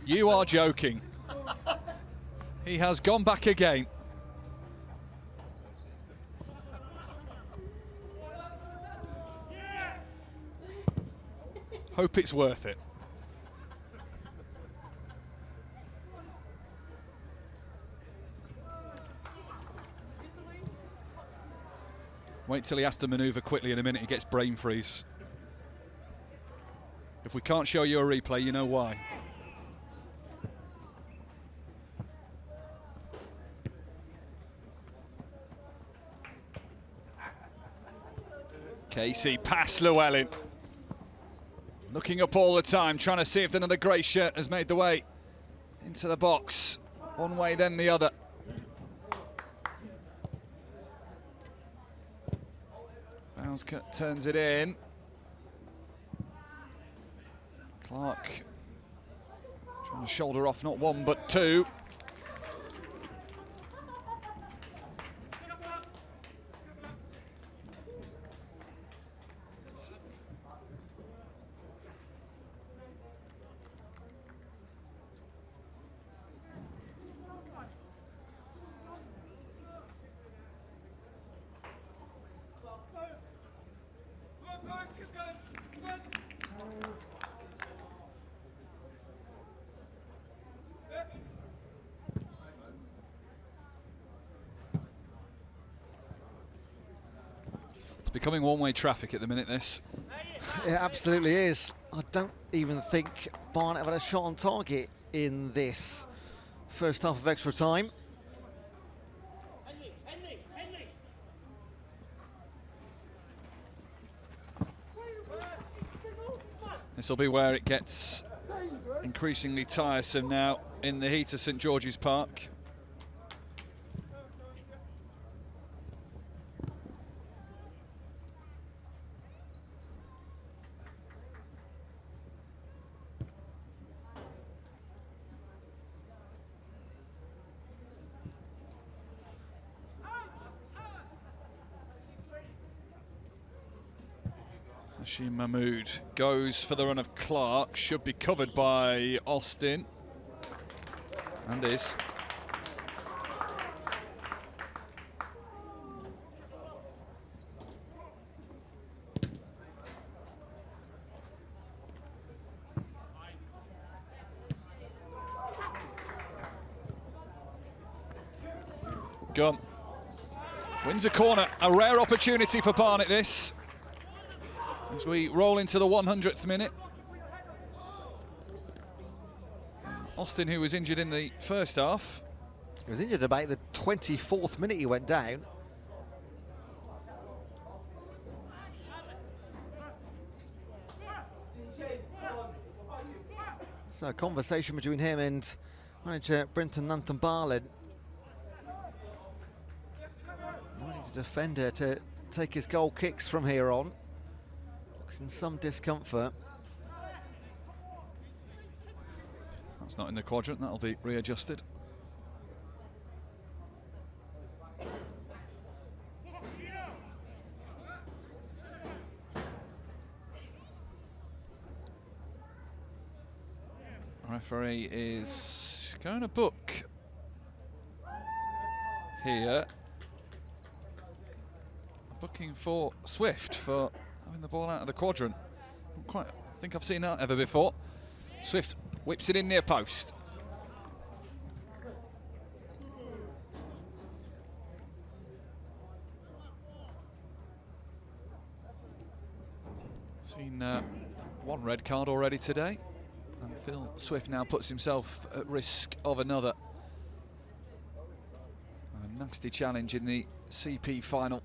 You are joking. He has gone back again. Hope it's worth it. Wait till he has to manoeuvre quickly in a minute, he gets brain freeze. If we can't show you a replay, you know why. Casey past Llewellyn. Looking up all the time, trying to see if another grey shirt has made the way into the box. One way, then the other. Bouncecut turns it in. Clark trying to shoulder off not one but two. Becoming one-way traffic at the minute, this. It absolutely is. I don't even think Barnet have had a shot on target in this first half of extra time. This will be where it gets increasingly tiresome now in the heat of St George's Park. Hashim Mahmood goes for the run of Clark, should be covered by Austin, and is. Gunn wins a corner, a rare opportunity for Barnet this. As we roll into the 100th minute. Austin, who was injured in the first half. He was injured about the 24th minute he went down. So a conversation between him and manager Brenton Nanthan-Barlin. Wanting the defender to take his goal kicks from here on. In some discomfort. That's not in the quadrant, that'll be readjusted. Referee is going to book here. Booking for Swift for having the ball out of the quadrant. I think I've seen that ever before. Swift whips it in near post. Seen one red card already today, and Phil Swift now puts himself at risk of another. A nasty challenge in the CP final.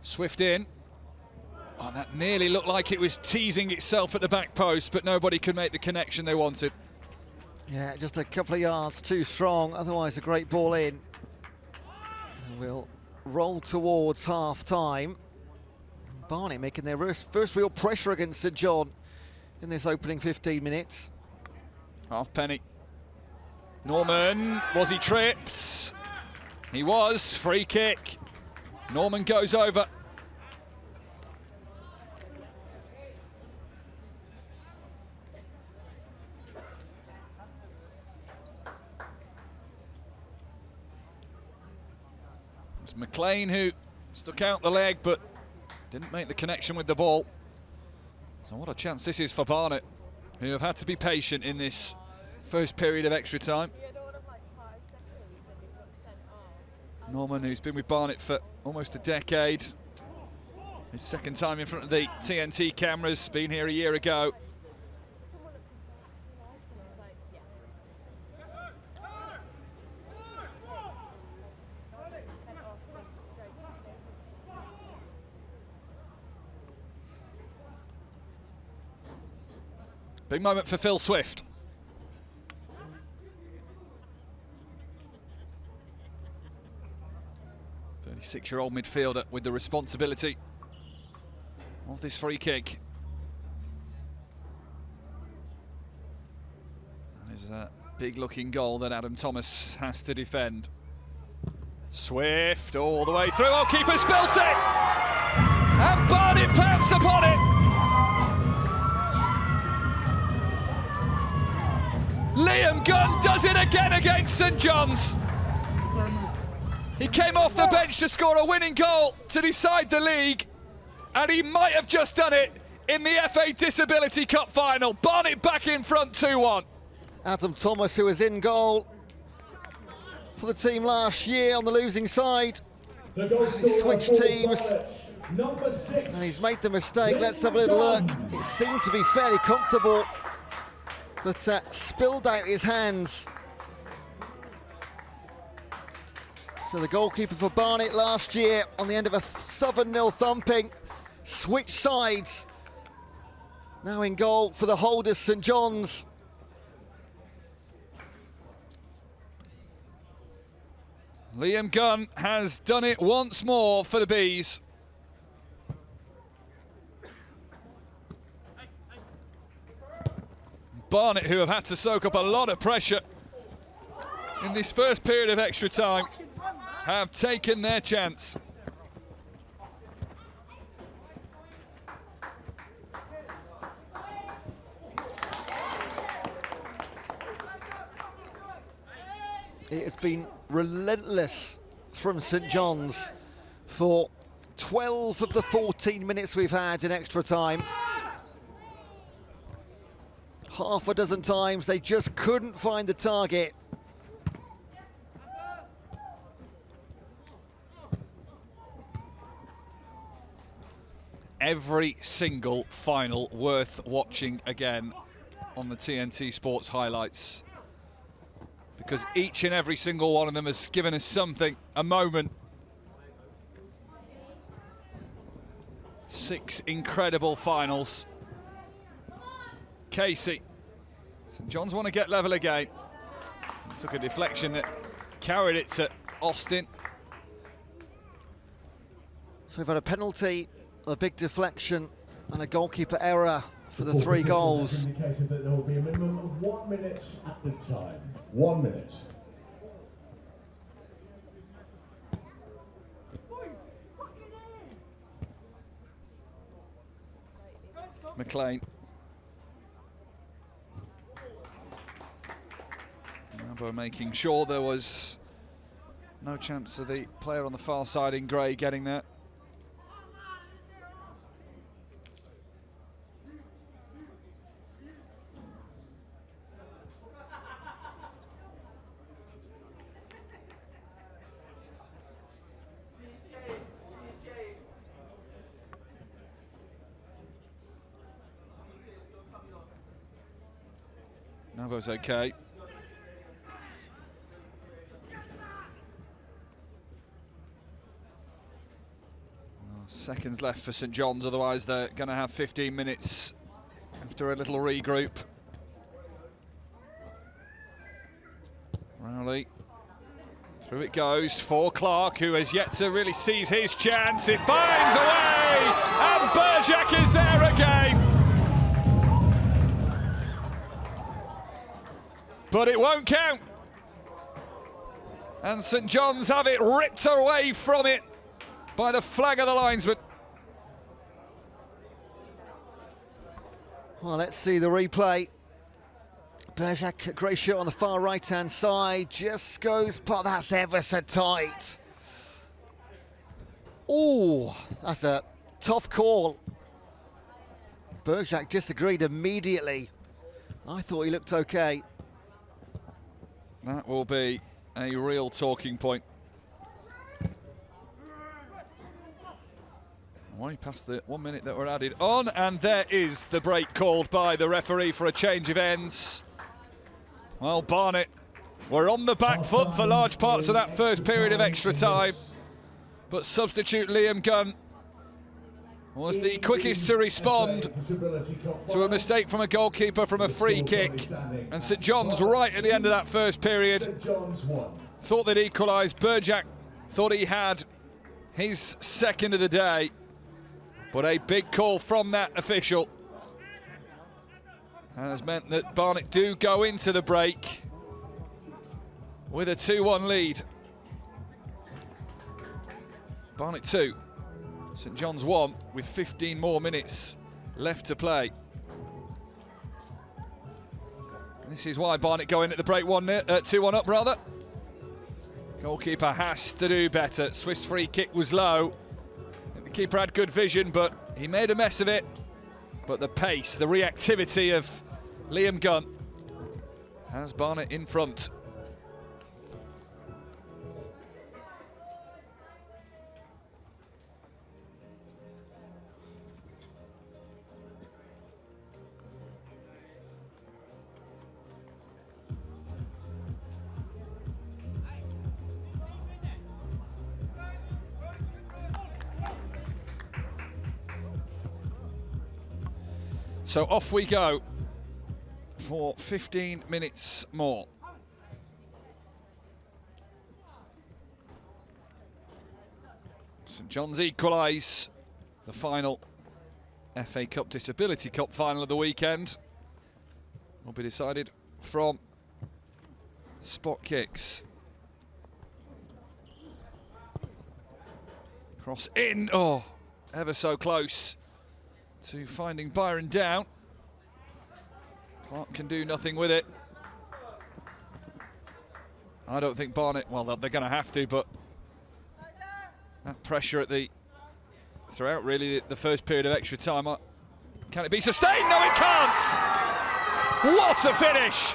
Swift in. Oh, that nearly looked like it was teasing itself at the back post, but nobody could make the connection they wanted. Yeah, just a couple of yards too strong, otherwise a great ball in. And we'll roll towards half-time. Barnet making their first real pressure against St John in this opening 15 minutes. Halfpenny. Norman, was he tripped? He was. Free kick. Norman goes over. It's McLean who stuck out the leg but didn't make the connection with the ball. So what a chance this is for Barnet, who have had to be patient in this first period of extra time. Norman, who's been with Barnet for almost a decade. His second time in front of the TNT cameras, been here a year ago. Big moment for Phil Swift. 36-year-old midfielder with the responsibility of this free kick. And there's a big-looking goal that Adam Thomas has to defend. Swift all the way through. Oh, keeper spilt it! And Barnet pounce upon it! Liam Gunn does it again against St John's. He came off the bench to score a winning goal to decide the league, and he might have just done it in the FA Disability Cup final. Barnet back in front 2-1. Adam Thomas, who was in goal for the team last year on the losing side. He switched teams, and he's made the mistake. Let's have a little look. It seemed to be fairly comfortable, but spilled out his hands. So the goalkeeper for Barnet last year, on the end of a 7-0 thumping, switched sides. Now in goal for the holders, St John's. Liam Gunn has done it once more for the Bees. Barnet, who have had to soak up a lot of pressure in this first period of extra time, have taken their chance. It has been relentless from St John's for 12 of the 14 minutes we've had in extra time. Half a dozen times they just couldn't find the target. Every single final worth watching again on the TNT Sports highlights, because each and every single one of them has given us something, a moment. 6 incredible finals. Casey, St John's want to get level again. He took a deflection that carried it to Austin. So we've had a penalty, a big deflection, and a goalkeeper error for the 3 goals. Indicated that there will be a minimum of 1 minute at the time. 1 minute. McLean. Rambo making sure there was no chance of the player on the far side in grey getting there. Navo's okay. Seconds left for St John's, otherwise they're going to have 15 minutes after a little regroup. Rowley, through it goes for Clark, who has yet to really seize his chance. It finds a way, and Bergerac is there again. But it won't count. And St John's have it ripped away from it by the flag of the linesman. Well, let's see the replay. Bergerac, great shot on the far right-hand side, just goes, but that's ever so tight. Oh, that's a tough call. Bergerac disagreed immediately. I thought he looked okay. That will be a real talking point. Way past the 1 minute that were added on, and there is the break called by the referee for a change of ends. Well, Barnet were on the back foot for large parts of that first period of extra time, but substitute Liam Gunn was the quickest to respond to a mistake from a goalkeeper from a free kick. And St John's, right at the end of that first period, thought they'd equalised. Bergerac thought he had his second of the day, but a big call from that official has meant that Barnet do go into the break with a 2-1 lead. Barnet 2, St John's 1, with 15 more minutes left to play. This is why Barnet go in at the break 2-1 up rather. Goalkeeper has to do better. Swiss free kick was low. The keeper had good vision, but he made a mess of it. But the pace, the reactivity of Liam Gunn has Barnet in front. So off we go for 15 minutes more. St John's equalise the final FA Cup Disability Cup final of the weekend. Will be decided from spot kicks. Cross in, oh, ever so close to finding Byron down. Clark can do nothing with it. I don't think Barnet, well, they're going to have to, but that pressure at throughout really the first period of extra time, can it be sustained? No, it can't! What a finish!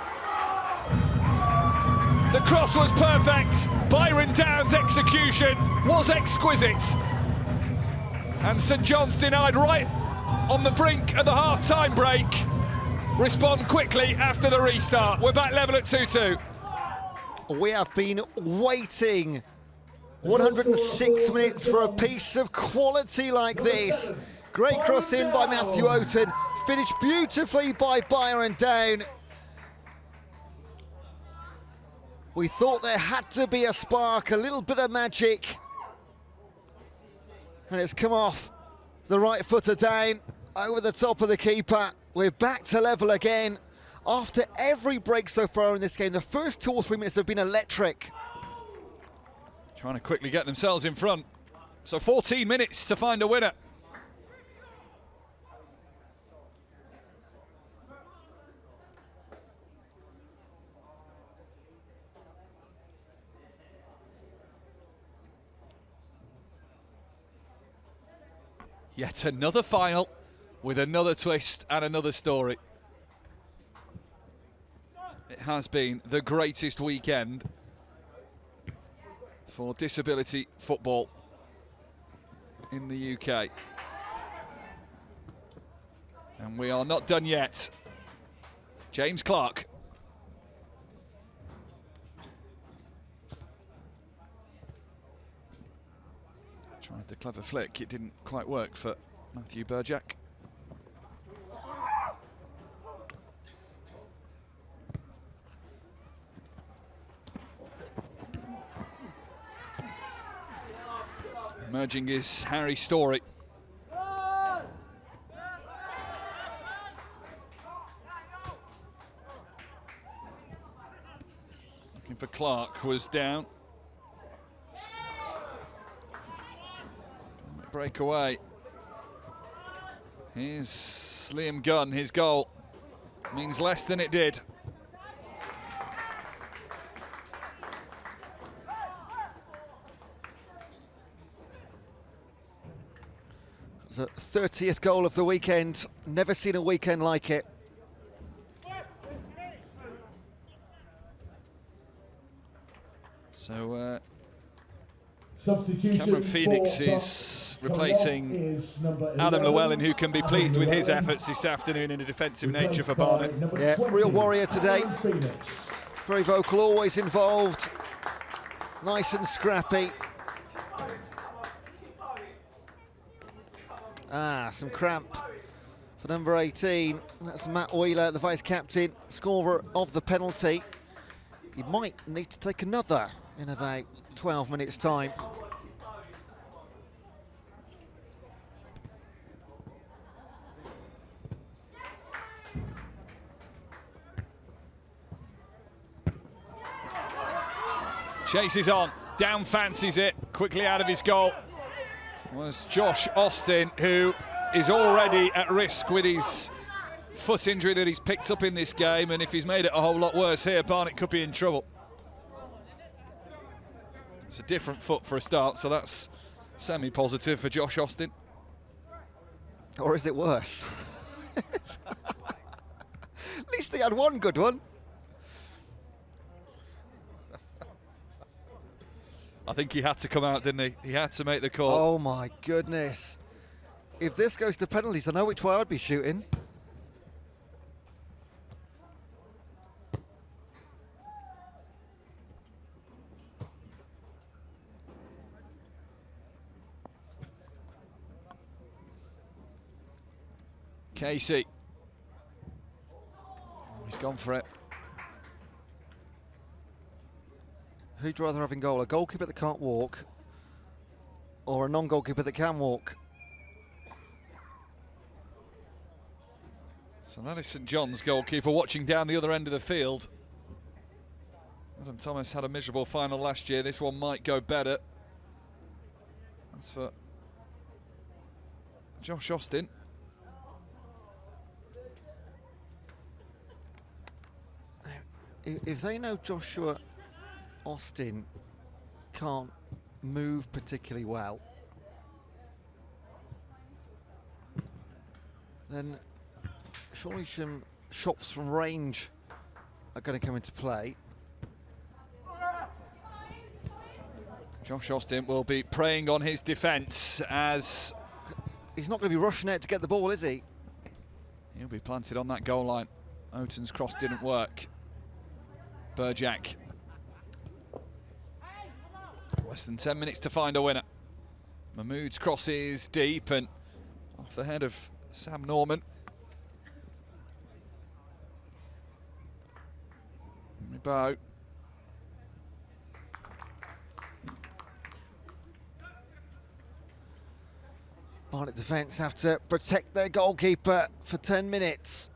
The cross was perfect. Byron Down's execution was exquisite. And St John's denied right on the brink of the half-time break. Respond quickly after the restart. We're back level at 2-2. We have been waiting 106 minutes for a piece of quality like this. Great cross in by Matthew Oaten, finished beautifully by Byron Down. We thought there had to be a spark, a little bit of magic. And it's come off the right footer Down over the top of the keeper. We're back to level again. After every break so far in this game, the first 2 or 3 minutes have been electric. Trying to quickly get themselves in front. So 14 minutes to find a winner. Yet another final with another twist and another story. It has been the greatest weekend for disability football in the UK. And we are not done yet. James Clark. Trying to the clever flick, it didn't quite work for Matthew Burjack. Emerging is Harry Story. Looking for Clark, was down. Breakaway. Here's Liam Gunn, his goal. Means less than it did. The 30th goal of the weekend. Never seen a weekend like it. So Substitution Cameron Phoenix is replacing Adam Llewellyn, who can be pleased with his efforts this afternoon in a defensive nature for Barnet. Yeah, real warrior today. Very vocal, always involved. Nice and scrappy. Some cramp for number 18. That's Matt Wheeler, the vice-captain, scorer of the penalty. He might need to take another in about 12 minutes' time. Chases on, down fancies it, quickly out of his goal was Josh Austin, who is already at risk with his foot injury that he's picked up in this game, and if he's made it a whole lot worse here, Barnet could be in trouble. It's a different foot for a start, so that's semi-positive for Josh Austin. Or is it worse? At least they had one good one. I think he had to come out, didn't he? He had to make the call. Oh my goodness. If this goes to penalties, I know which way I'd be shooting. Casey. He's gone for it. Who'd you rather have in goal? A goalkeeper that can't walk or a non-goalkeeper that can walk? So that is St John's goalkeeper watching down the other end of the field. Adam Thomas had a miserable final last year. This one might go better. That's for Josh Austin. If they know Joshua Austin can't move particularly well, then surely some shots from range are going to come into play. Josh Austin will be preying on his defence as... He's not going to be rushing out to get the ball, is he? He'll be planted on that goal line. Oaten's cross didn't work. Burjack. Less than 10 minutes to find a winner. Mahmood's cross is deep and off the head of Sam Norman. Bow. Barnet defence have to protect their goalkeeper for 10 minutes.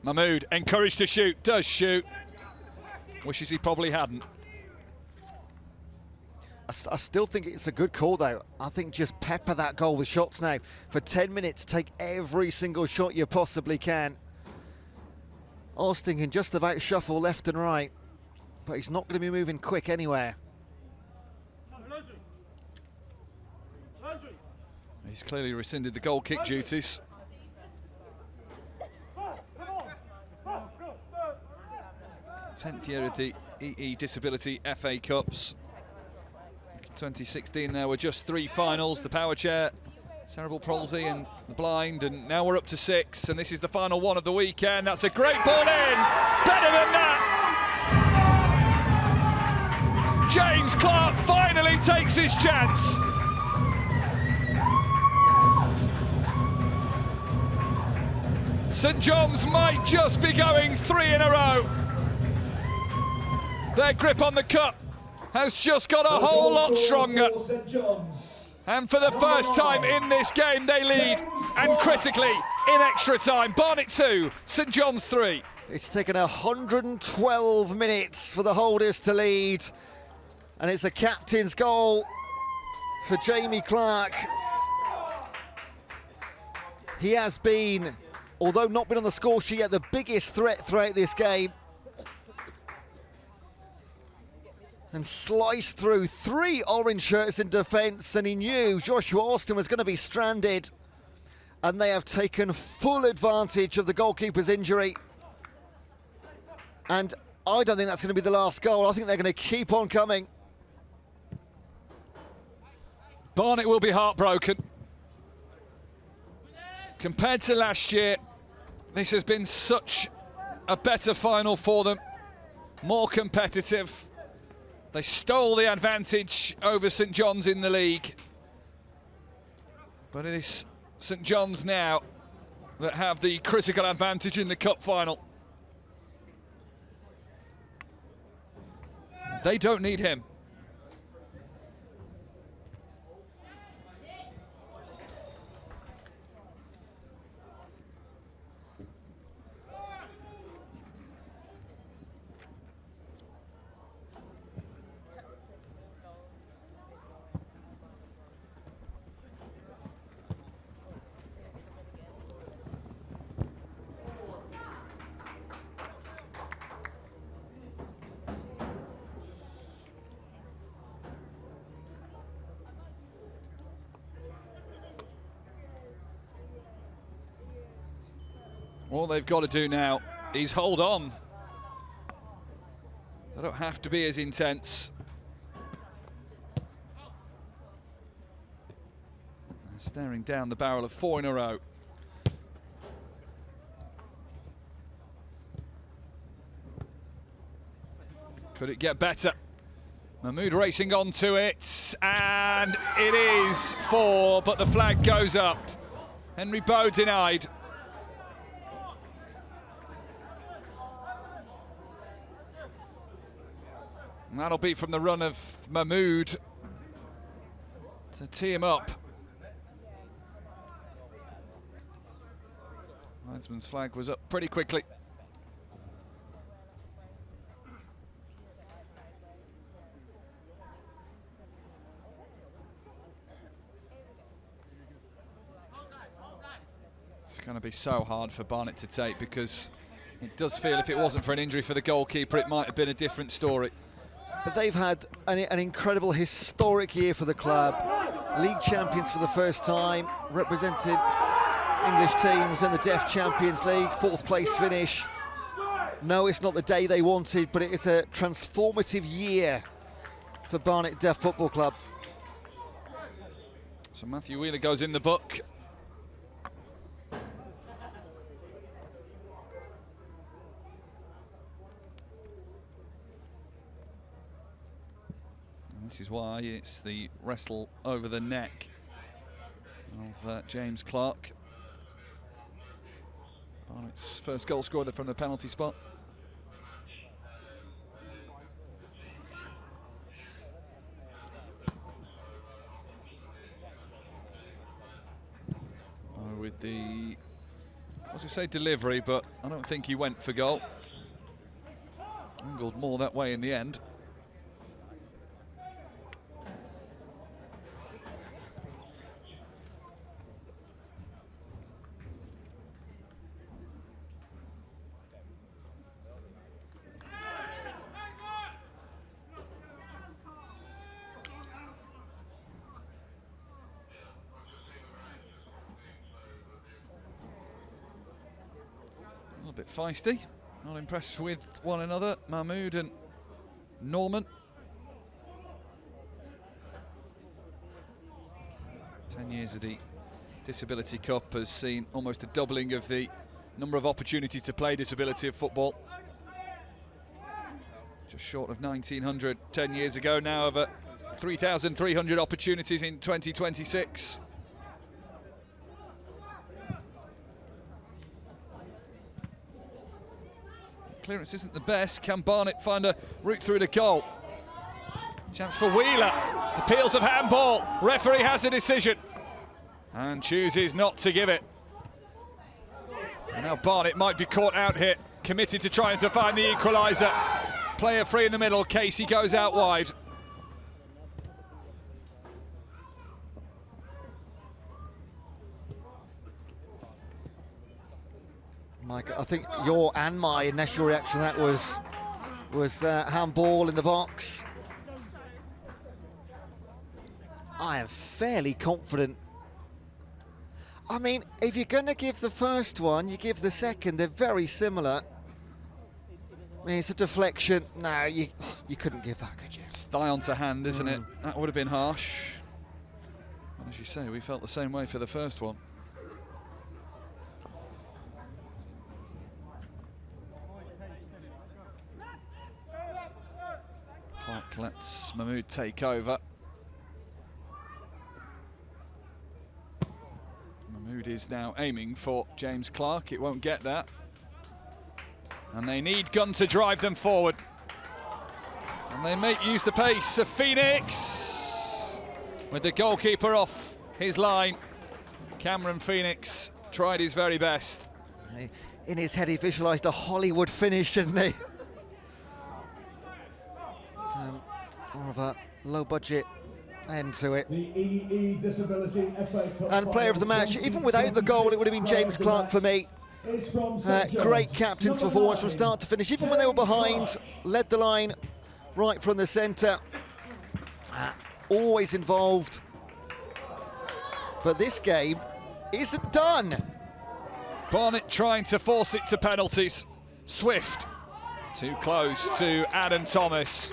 Mahmood encouraged to shoot, does shoot. Wishes he probably hadn't. I still think it's a good call though. I think just pepper that goal with shots now. For 10 minutes, take every single shot you possibly can. Austin can just about shuffle left and right, but he's not going to be moving quick anywhere. He's clearly rescinded the goal kick duties. Tenth year of the EE Disability FA Cups. 2016 there were just 3 finals, the power chair, cerebral palsy and the blind, and now we're up to 6, and this is the final one of the weekend. That's a great ball in, better than that. James Clark finally takes his chance. St John's might just be going 3 in a row. Their grip on the cup has just got a whole lot stronger. And for the first time in this game, they lead, and critically, in extra time. Barnet 2, St John's 3. It's taken 112 minutes for the holders to lead, and it's a captain's goal for Jamie Clark. He has been, although not been on the score sheet yet, the biggest threat throughout this game. And sliced through 3 orange shirts in defence, and he knew Joshua Austin was going to be stranded. And they have taken full advantage of the goalkeeper's injury. And I don't think that's going to be the last goal. I think they're going to keep on coming. Barnet will be heartbroken. Compared to last year, this has been such a better final for them. More competitive. They stole the advantage over St John's in the league. But it is St John's now that have the critical advantage in the cup final. They don't need him. All they've got to do now is hold on. They don't have to be as intense. They're staring down the barrel of 4 in a row. Could it get better? Mahmood racing onto it, and it is 4, but the flag goes up. Henry Bowe denied. And that'll be from the run of Mahmood to tee him up. Linesman's flag was up pretty quickly. It's going to be so hard for Barnet to take, because it does feel if it wasn't for an injury for the goalkeeper, it might have been a different story. But they've had an incredible, historic year for the club. League champions for the first time, represented English teams in the Deaf Champions League, 4th place finish. No, it's not the day they wanted, but it is a transformative year for Barnet Deaf Football Club. So Matthew Wheeler goes in the book. This is why it's the wrestle over the neck of James Clark. Barnet's first goal scorer from the penalty spot. With the, I was going to say delivery, but I don't think he went for goal. Angled more that way in the end. A bit feisty, not impressed with one another, Mahmood and Norman. 10 years of the Disability Cup has seen almost a doubling of the number of opportunities to play disability of football. Just short of 1,900 10 years ago, now over 3,300 opportunities in 2026. Clearance isn't the best. Can Barnet find a route through to goal? Chance for Wheeler. Appeals of handball. Referee has a decision and chooses not to give it. And now Barnet might be caught out here, committed to trying to find the equaliser. Player free in the middle. Casey goes out wide. Mike, I think your and my initial reaction to that was handball in the box. I am fairly confident. I mean, if you're going to give the first one, you give the second. They're very similar. I mean, it's a deflection. No, you couldn't give that, could you? It's thigh onto hand, isn't it? That would have been harsh. And as you say, we felt the same way for the first one. Clark lets Mahmood take over. Mahmood is now aiming for James Clark. It won't get that. And they need Gunn to drive them forward. And they may use the pace of Phoenix. With the goalkeeper off his line, Cameron Phoenix tried his very best. In his head, he visualised a Hollywood finish, didn't he? More of a low-budget end to it. The EE Disability FA Cup and player of the match, even without the goal, it would have been James Clark for me. Great captain's performance from start to finish, even when they were behind, led the line right from the centre. Always involved. But this game isn't done. Barnet trying to force it to penalties. Swift too close to Adam Thomas,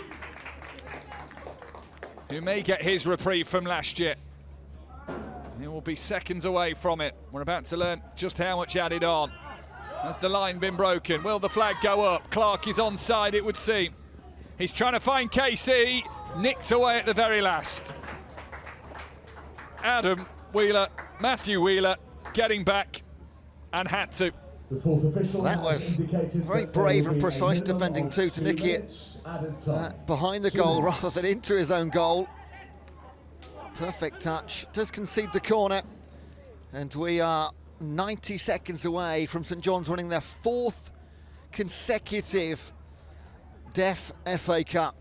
who may get his reprieve from last year. He will be seconds away from it. We're about to learn just how much added on. Has the line been broken? Will the flag go up? Clark is onside, it would seem. He's trying to find KC, nicked away at the very last. Adam Wheeler, Matthew Wheeler, getting back and had to. That was very brave and precise defending too, to nick it behind the goal rather than into his own goal. Perfect touch, does concede the corner, and we are 90 seconds away from St John's winning their 4th consecutive Deaf FA Cup.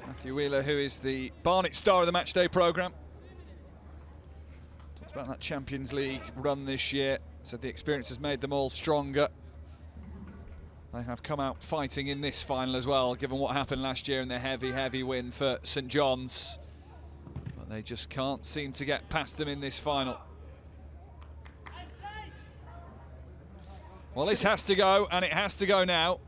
Matthew Wheeler, who is the Barnet star of the matchday programme. Talked about that Champions League run this year, said the experience has made them all stronger. They have come out fighting in this final as well, given what happened last year in the heavy win for St John's. But they just can't seem to get past them in this final. Well, this has to go, and it has to go now.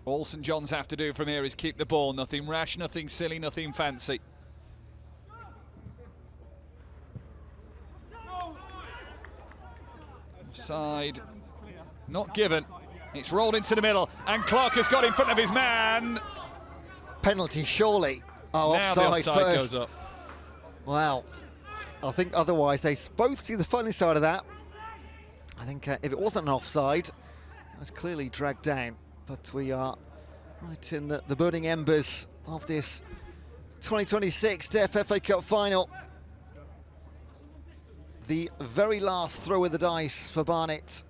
All St John's have to do from here is keep the ball. Nothing rash, nothing silly, nothing fancy. Offside, not given. It's rolled into the middle, and Clark has got in front of his man. Penalty, surely. Oh, now offside, the offside first. goes up. Wow. I think otherwise they both see the funny side of that. I think if it wasn't an offside, it was clearly dragged down. But we are right in the burning embers of this 2026 Deaf FA Cup final. The very last throw of the dice for Barnet.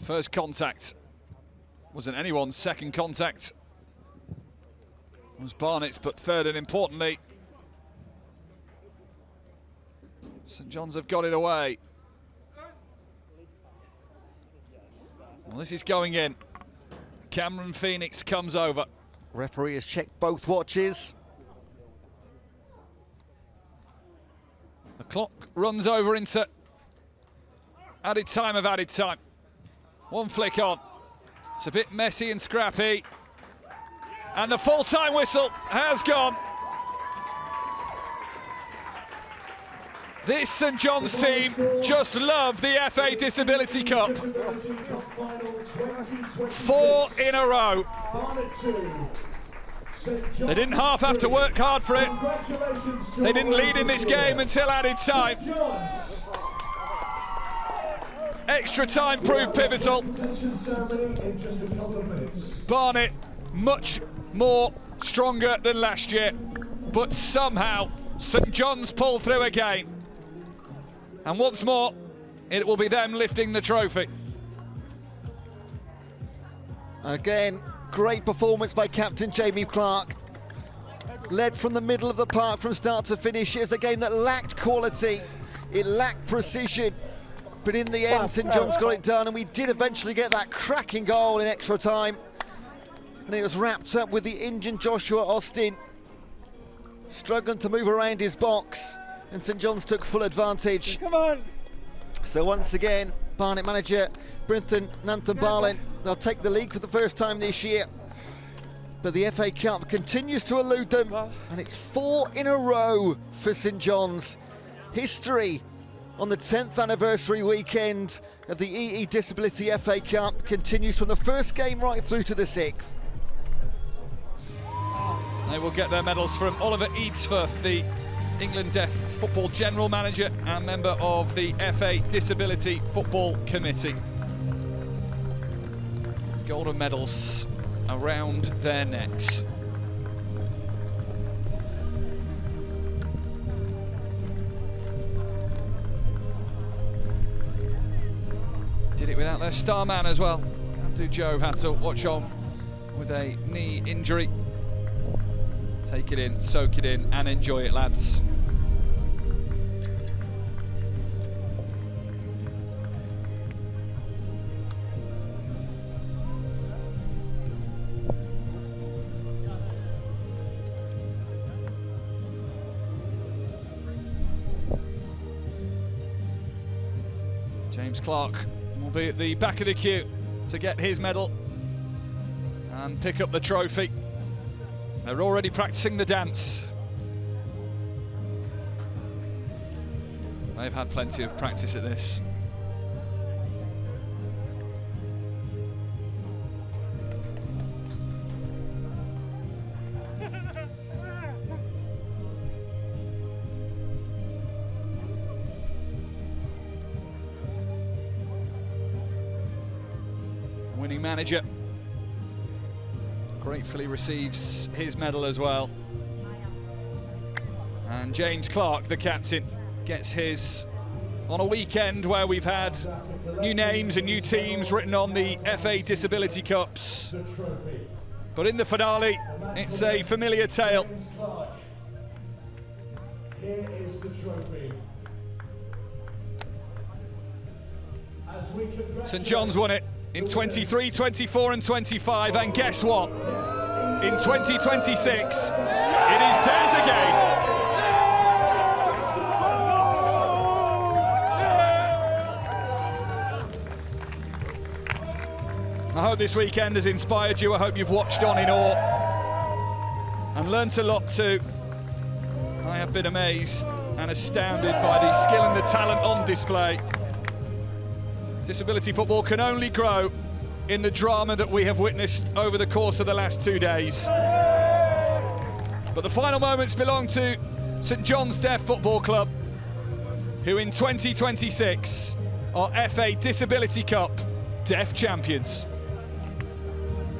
First contact wasn't anyone's. Second contact was Barnet's, but third, and importantly, St John's have got it away. Well, this is going in. Cameron Phoenix comes over. Referee has checked both watches. The clock runs over into added time of added time. One flick on. It's a bit messy and scrappy. And the full-time whistle has gone. This St John's team just love the FA Disability Cup. 4 in a row. They didn't half have to work hard for it. They didn't lead in this game until added time. Extra time proved pivotal. Barnet much more stronger than last year, but somehow St John's pull through again. And once more, it will be them lifting the trophy. Again, great performance by captain Jamie Clark. Led from the middle of the park from start to finish. It was a game that lacked quality, it lacked precision, but in the end St John's got it done, and we did eventually get that cracking goal in extra time. And it was wrapped up with the injured Joshua Austin struggling to move around his box, and St John's took full advantage. Come on! So once again, Barnet manager Brinton Nanthan-Barlin, they'll take the league for the first time this year. But the FA Cup continues to elude them, and it's 4 in a row for St John's. History on the 10th anniversary weekend of the EE Disability FA Cup continues from the first game right through to the 6th. They will get their medals from Oliver Eadsforth, the England Deaf Football General Manager and member of the FA Disability Football Committee. Golden medals around their necks. Did it without their star man as well. Abdou Diop had to watch on with a knee injury. Take it in, soak it in, and enjoy it, lads. James Clark will be at the back of the queue to get his medal and pick up the trophy. They're already practicing the dance. They've had plenty of practice at this. Winning manager gratefully receives his medal as well. And James Clark, the captain, gets his on a weekend where we've had new names and new teams written on the FA Disability Cups. But in the finale, it's a familiar tale. Here is the trophy. St John's won it in 23, 24 and 25, and guess what? In 2026, it is theirs again. I hope this weekend has inspired you. I hope you've watched on in awe and learnt a lot too. I have been amazed and astounded by the skill and the talent on display. Disability football can only grow in the drama that we have witnessed over the course of the last 2 days. But the final moments belong to St John's Deaf Football Club, who in 2026 are FA Disability Cup Deaf champions.